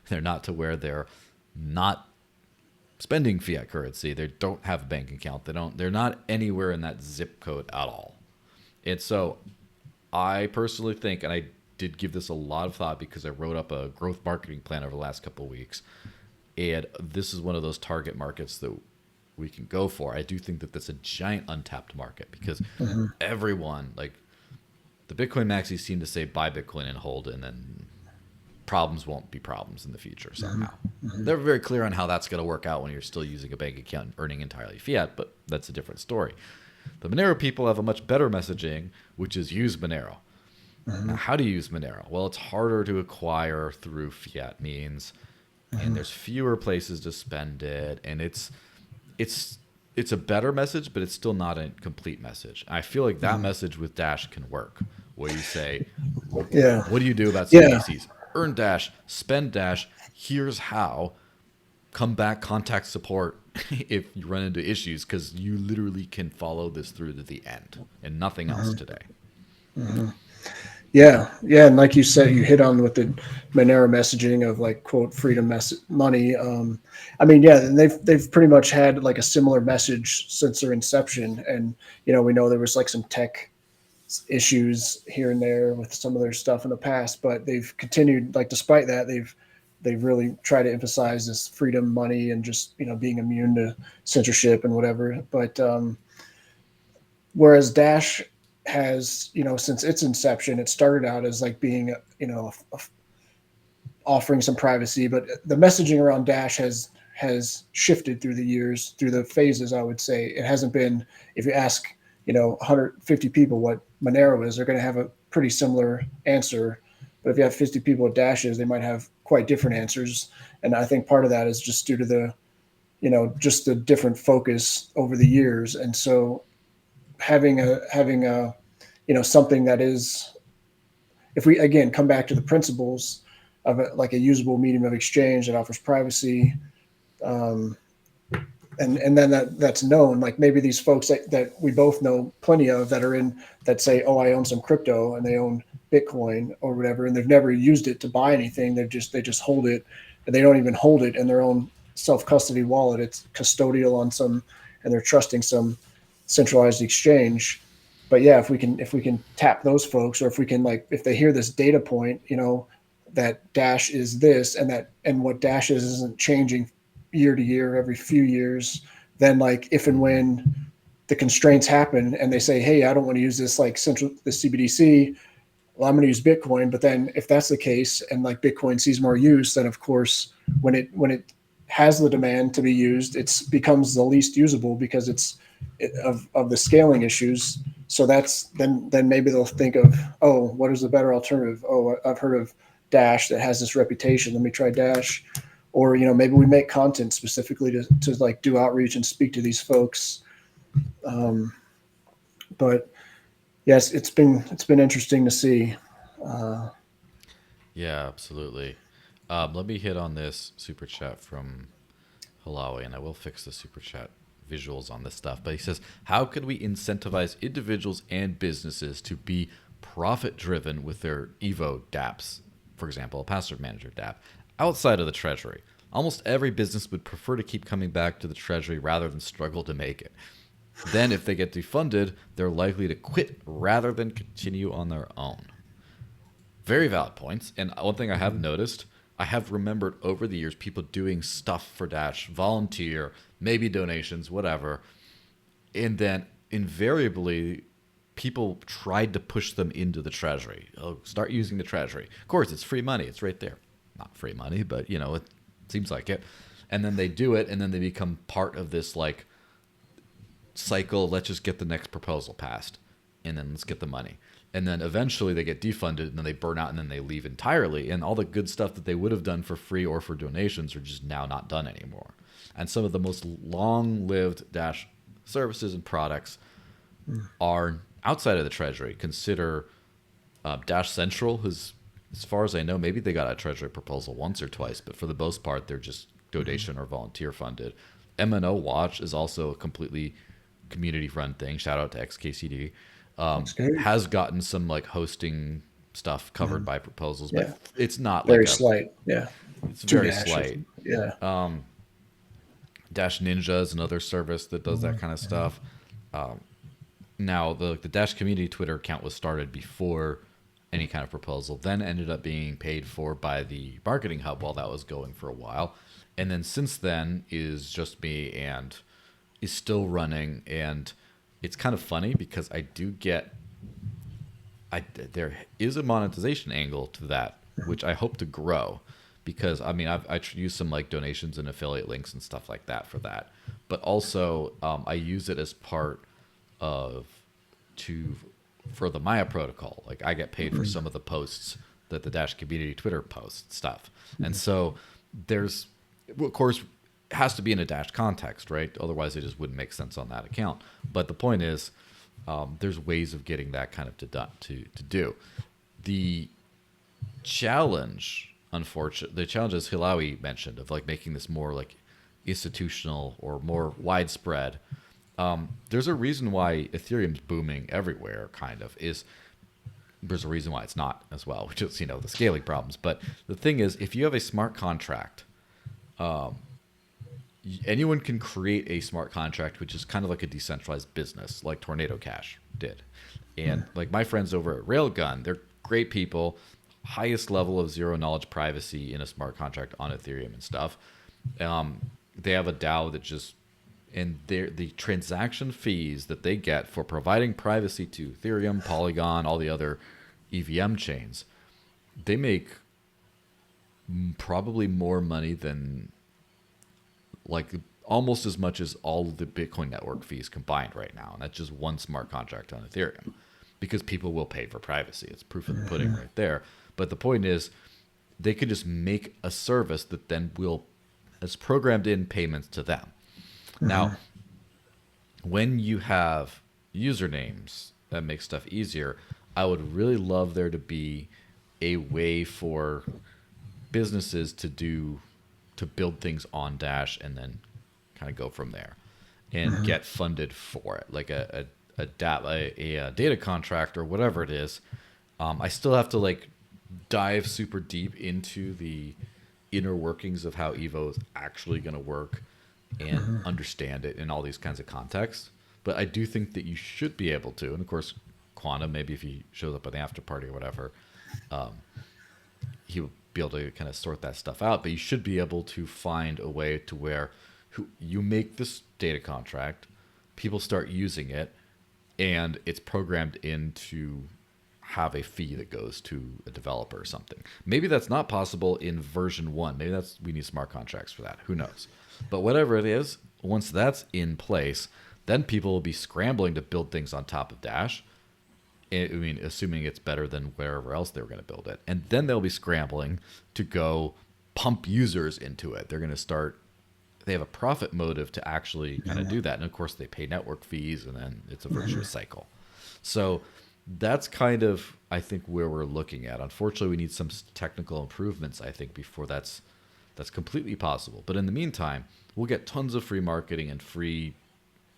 They're not to where they're not spending fiat currency. They don't have a bank account. They're not anywhere in that zip code at all. And so I personally think, and I did give this a lot of thought because I wrote up a growth marketing plan over the last couple of weeks, and this is one of those target markets that we can go for. I do think that that's a giant untapped market because everyone, like the Bitcoin maxis, seem to say buy Bitcoin and hold, and then problems won't be problems in the future somehow. They're very clear on how that's going to work out when you're still using a bank account and earning entirely fiat, but that's a different story. The Monero people have a much better messaging, which is use Monero. Now, how do you use Monero? Well, it's harder to acquire through fiat means, and there's fewer places to spend it, and it's a better message, but it's still not a complete message. I feel like that message with Dash can work, where you say, what do you do about CBDCs? Earn Dash, spend Dash, here's how, come back, contact support if you run into issues, because you literally can follow this through to the end and nothing else today. Yeah, and like you said, you hit on with the Monero messaging of like, quote, freedom money. I mean, yeah, and they've pretty much had like a similar message since their inception, and we know there was like some tech issues here and there with some of their stuff in the past, but they've continued, like, despite that, they've really tried to emphasize this freedom money and just being immune to censorship and whatever. But whereas Dash has, since its inception, it started out as like being offering some privacy, but the messaging around Dash has shifted through the years, through the phases. I would say it hasn't been, if you ask 150 people what Monero is, they're going to have a pretty similar answer. But if you have 50 people at Dashes, they might have quite different answers. And I think part of that is just due to the, just the different focus over the years. And so having a something that is, if we again come back to the principles of like a usable medium of exchange that offers privacy, and then that's known. Like maybe these folks that we both know plenty of that are in that say, oh, I own some crypto and they own Bitcoin or whatever, and they've never used it to buy anything. They just hold it, and they don't even hold it in their own self custody wallet. It's custodial on some, and they're trusting some centralized exchange. But yeah, if we can tap those folks, or if we can, like, if they hear this data point, that Dash is this, and what Dash is isn't changing year to year, every few years, then like if and when the constraints happen and they say, hey, I don't want to use this like central the CBDC, well, I'm going to use Bitcoin. But then if that's the case and like Bitcoin sees more use, then of course when it has the demand to be used, it becomes the least usable because of the scaling issues. So that's then maybe they'll think of, oh, what is the better alternative? Oh, I've heard of Dash that has this reputation. Let me try Dash. Or maybe we make content specifically to like do outreach and speak to these folks. But yes, it's been interesting to see. Yeah, absolutely. Let me hit on this super chat from Hilawe, and I will fix the super chat visuals on this stuff. But he says, how could we incentivize individuals and businesses to be profit driven with their Evo dApps, for example, a password manager dApp, outside of the treasury? Almost every business would prefer to keep coming back to the treasury rather than struggle to make it. Then if they get defunded, they're likely to quit rather than continue on their own. Very valid points. And one thing I have noticed, I have remembered over the years people doing stuff for Dash, volunteer, maybe donations, whatever. And then invariably people tried to push them into the treasury. Oh, start using the treasury. Of course, it's free money. It's right there. Not free money, but it seems like it. And then they do it, and then they become part of this like cycle. Let's just get the next proposal passed, and then let's get the money. And then eventually they get defunded, and then they burn out, and then they leave entirely. And all the good stuff that they would have done for free or for donations are just now not done anymore. And some of the most long-lived Dash services and products are outside of the treasury. Consider Dash Central, who's, as far as I know, maybe they got a treasury proposal once or twice, but for the most part, they're just donation or volunteer funded. MNO Watch is also a completely community run thing. Shout out to XKCD. Has gotten some like hosting stuff covered by proposals, but it's not very like slight. Yeah, it's very slight. Yeah. Dash Ninja is another service that does that kind of stuff. Now the Dash community Twitter account was started before any kind of proposal, then ended up being paid for by the marketing hub while that was going for a while. And then since then is just me and is still running. And it's kind of funny because I do get, there is a monetization angle to that, which I hope to grow, because I mean, I use some like donations and affiliate links and stuff like that for that. But also I use it as part of for the Maya protocol. Like I get paid for some of the posts that the Dash community Twitter posts stuff. And so there's, of course, it has to be in a Dash context, right? Otherwise it just wouldn't make sense on that account. But the point is, there's ways of getting that kind of to do. The challenge, unfortunately, the challenge, as Hilawe mentioned, of like making this more like institutional or more widespread. There's a reason why Ethereum's booming everywhere, kind of, there's a reason why it's not as well, which is, the scaling problems. But the thing is, if you have a smart contract, anyone can create a smart contract, which is kind of like a decentralized business, like Tornado Cash did. And like my friends over at Railgun, they're great people, highest level of zero knowledge privacy in a smart contract on Ethereum and stuff. They have a DAO that just, and the transaction fees that they get for providing privacy to Ethereum, Polygon, all the other EVM chains, they make probably more money than, like, almost as much as all the Bitcoin network fees combined right now. And that's just one smart contract on Ethereum, because people will pay for privacy. It's proof of the pudding right there. But the point is, they could just make a service that then has programmed in payments to them. Now, when you have usernames that make stuff easier, I would really love there to be a way for businesses to build things on Dash and then kind of go from there and get funded for it, like a data contract or whatever it is. I still have to like dive super deep into the inner workings of how Evo is actually going to work and understand it in all these kinds of contexts. But I do think that you should be able to, and of course, Quantum, maybe if he shows up at the after party or whatever, he will be able to kind of sort that stuff out. But you should be able to find a way to where you make this data contract, people start using it, and it's programmed in to have a fee that goes to a developer or something. Maybe that's not possible in version 1. Maybe we need smart contracts for that. Who knows? But whatever it is, once that's in place, then people will be scrambling to build things on top of Dash. I mean, assuming it's better than wherever else they were going to build it. And then they'll be scrambling to go pump users into it. They're going to start, they have a profit motive to actually kind of do that. And of course, they pay network fees, and then it's a virtuous cycle. So that's kind of, I think, where we're looking at. Unfortunately, we need some technical improvements, I think, before that's completely possible. But in the meantime, we'll get tons of free marketing and free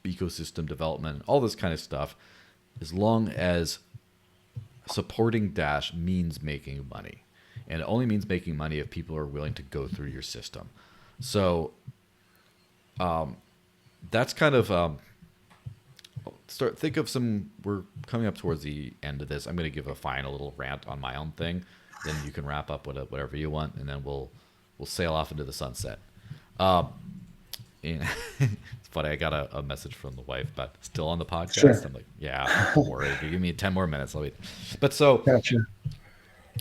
ecosystem development, all this kind of stuff, as long as supporting Dash means making money. And it only means making money if people are willing to go through your system. So that's kind of think of some, we're coming up towards the end of this. I'm going to give a final little rant on my own thing. Then you can wrap up with whatever you want, and then we'll sail off into the sunset. And it's funny, I got a message from the wife, but still on the podcast. Sure. I'm like, yeah, don't worry. Give me 10 more minutes. I'll be. But so gotcha.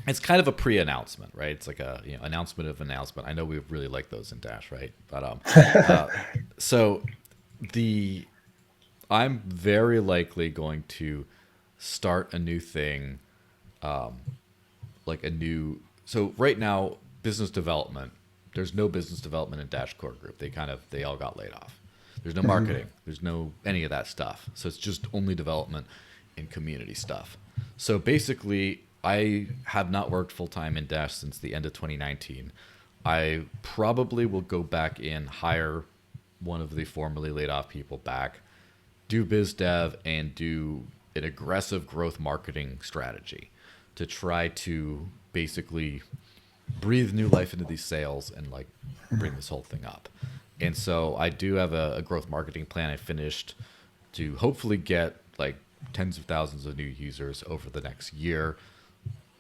It's kind of a pre-announcement, right? It's like a announcement of announcement. I know we really like those in Dash, right? But so I'm very likely going to start a new thing, like a new. So right now, business development. There's no business development in Dash Core Group. They all got laid off. There's no marketing. There's no any of that stuff. So it's just only development and community stuff. So basically, I have not worked full time in Dash since the end of 2019. I probably will go back and hire one of the formerly laid off people back, do biz dev, and do an aggressive growth marketing strategy to try to basically breathe new life into these sales and like bring this whole thing up. And so I do have a growth marketing plan I finished to hopefully get like tens of thousands of new users over the next year,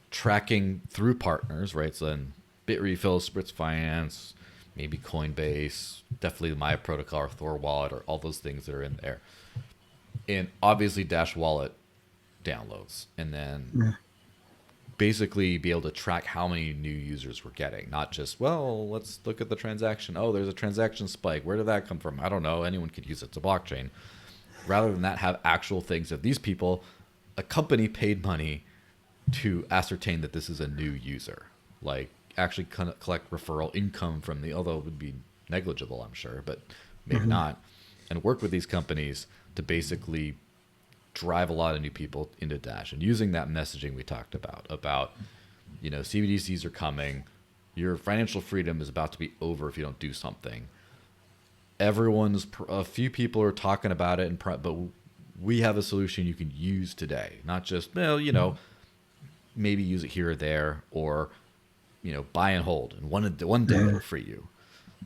tracking through partners, right? So then Bitrefill, Spritz Finance, maybe Coinbase, definitely my protocol or Thor Wallet, or all those things that are in there. And obviously Dash Wallet downloads, and then basically be able to track how many new users we're getting, not just, well, let's look at the transaction. Oh, there's a transaction spike. Where did that come from? I don't know. Anyone could use it. It's a blockchain. Rather than that, have actual things of these people, a company paid money to ascertain that this is a new user, like actually collect referral income from although it would be negligible, I'm sure, but maybe not, and work with these companies to basically drive a lot of new people into Dash. And using that messaging we talked about, CBDCs are coming, your financial freedom is about to be over if you don't do something. A few people are talking about it, but we have a solution you can use today, not just, maybe use it here or there, or, buy and hold, and one day it'll free you.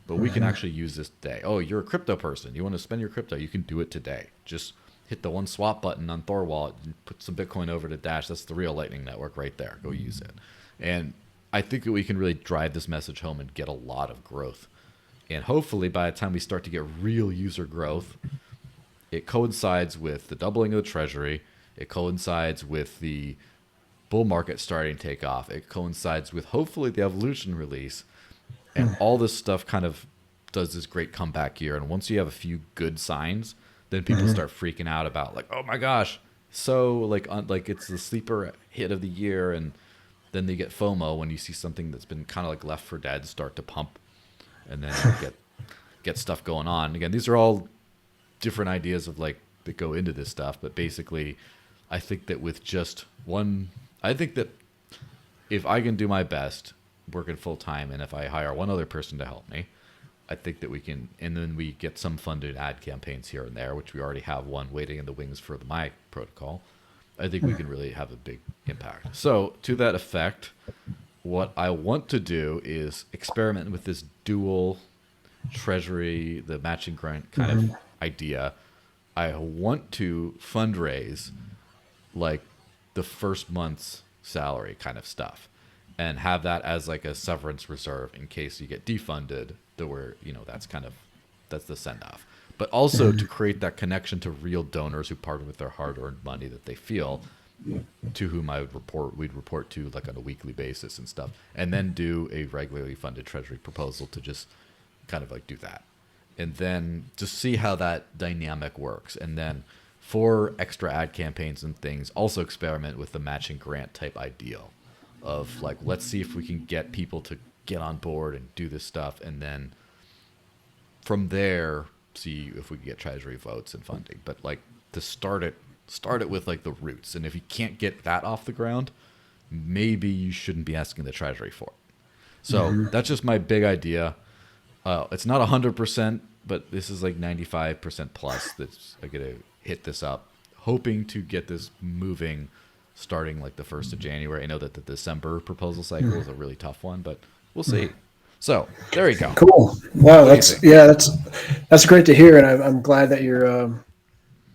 But we can actually use this today. Oh, you're a crypto person. You want to spend your crypto. You can do it today. Just hit the one swap button on Thor Wallet and put some Bitcoin over to Dash. That's the real Lightning Network right there. Go use it. And I think that we can really drive this message home and get a lot of growth. And hopefully by the time we start to get real user growth, it coincides with the doubling of the treasury. It coincides with the bull market starting to take off. It coincides with hopefully the Evolution release. And all this stuff kind of does this great comeback year. And once you have a few good signs, then people start freaking out about like, oh my gosh, so like it's the sleeper hit of the year. And then they get FOMO when you see something that's been kind of like left for dead start to pump, and then get stuff going on. Again, these are all different ideas of like that go into this stuff. But basically, I think that with just I think that if I can do my best working full time, and if I hire one other person to help me, I think that we can, and then we get some funded ad campaigns here and there, which we already have one waiting in the wings for the My protocol. I think we can really have a big impact. So to that effect, what I want to do is experiment with this dual treasury, the matching grant kind of idea. I want to fundraise like the first month's salary kind of stuff and have that as like a severance reserve in case you get defunded, to where, you know, that's the send off. But also to create that connection to real donors who partner with their hard-earned money that they feel, to whom we'd report to like on a weekly basis and stuff, and then do a regularly funded treasury proposal to just kind of like do that, and then just see how that dynamic works. And then for extra ad campaigns and things, also experiment with the matching grant type ideal of like, let's see if we can get people to get on board and do this stuff, and then from there see if we can get treasury votes and funding. But like to start it with like the roots, and if you can't get that off the ground, maybe you shouldn't be asking the treasury for it. So that's just my big idea. It's not 100%, but this is like 95% plus. That's I'm gonna hit this up, hoping to get this moving, starting like the 1st of January. I know that the December proposal cycle is a really tough one, but we'll see. So there you go. Cool. Wow, that's great to hear, and I'm glad that you're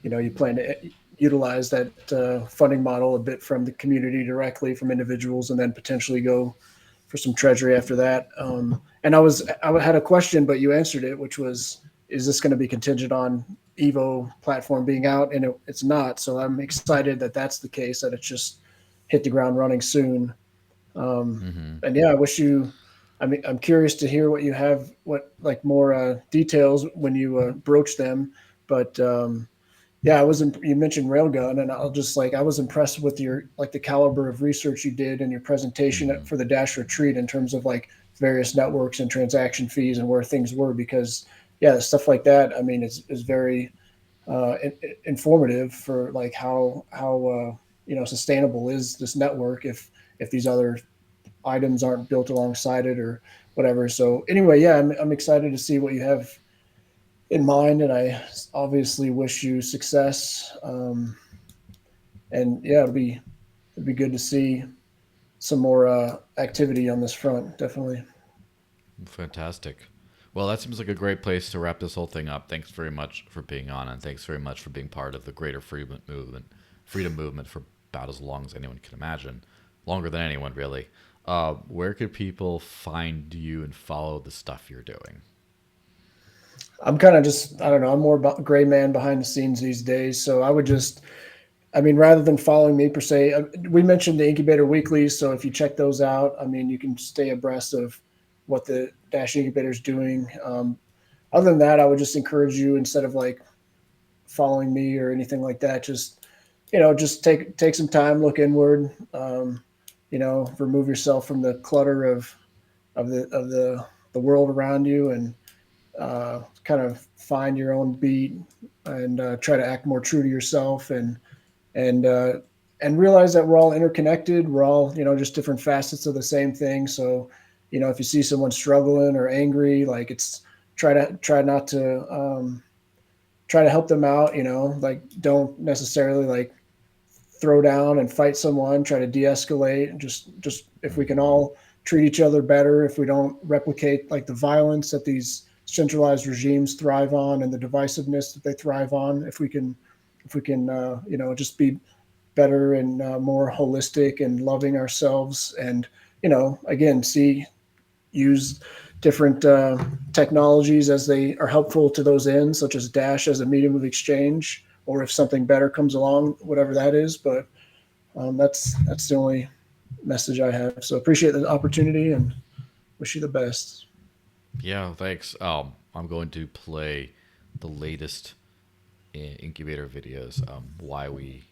you plan to utilize that funding model a bit from the community directly from individuals, and then potentially go for some treasury after that. And I had a question, but you answered it, which was, is this going to be contingent on Evo platform being out? And it's not. So I'm excited that that's the case, that it's just hit the ground running soon. And yeah, I wish you, I'm curious to hear what you have, what like more details when you broach them. But yeah, you mentioned Railgun, and I was impressed with your, like the caliber of research you did in your presentation for the Dash retreat in terms of like various networks and transaction fees and where things were, because yeah, stuff like that, I mean, is very informative for like how sustainable is this network if these other items aren't built alongside it or whatever. So anyway, yeah, I'm excited to see what you have in mind, and I obviously wish you success. And yeah, it'd be good to see some more activity on this front. Definitely. Fantastic. Well, that seems like a great place to wrap this whole thing up. Thanks very much for being on, and thanks very much for being part of the greater freedom movement for about as long as anyone can imagine, longer than anyone really. Where could people find you and follow the stuff you're doing? I'm kind of just, I don't know, I'm more about gray man behind the scenes these days. So I would just, I mean, rather than following me per se, we mentioned the Incubator Weeklies. So if you check those out, I mean, you can stay abreast of what the Dash Incubator is doing. Other than that, I would just encourage you, instead of like following me or anything like that, just, just take some time, look inward, remove yourself from the clutter of the world around you, and kind of find your own beat, and try to act more true to yourself, and realize that we're all interconnected. We're all, just different facets of the same thing. So, if you see someone struggling or angry, like try not to try to help them out, like don't necessarily like throw down and fight someone, try to de-escalate. Just if we can all treat each other better, if we don't replicate like the violence that these centralized regimes thrive on and the divisiveness that they thrive on, if we can just be better and more holistic and loving ourselves, and again, use different technologies as they are helpful to those ends, such as Dash as a medium of exchange, or if something better comes along, whatever that is. But that's the only message I have. So appreciate the opportunity and wish you the best. Yeah, thanks. I'm going to play the latest Incubator videos, why we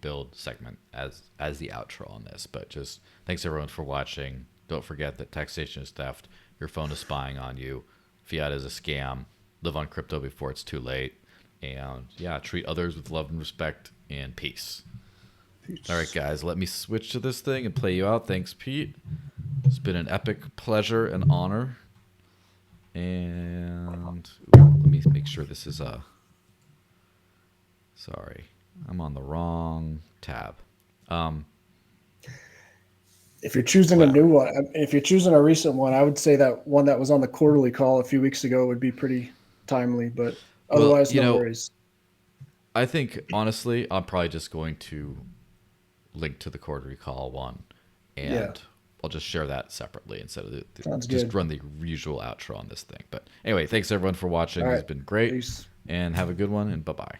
build segment as the outro on this. But just thanks everyone for watching. Don't forget that taxation is theft. Your phone is spying on you. Fiat is a scam. Live on crypto before it's too late. And yeah, treat others with love and respect and peace. All right, guys, let me switch to this thing and play you out. Thanks, Pete. It's been an epic pleasure and honor. And And let me make sure this is a. Sorry, I'm on the wrong tab. If you're choosing a new one, if you're choosing a recent one, I would say that one that was on the quarterly call a few weeks ago would be pretty timely. But otherwise, no worries. I think honestly, I'm probably just going to link to the quarterly call one, and I'll just share that separately instead of just run the usual outro on this thing. But anyway, thanks everyone for watching. It's been great. Peace. And have a good one, and bye-bye.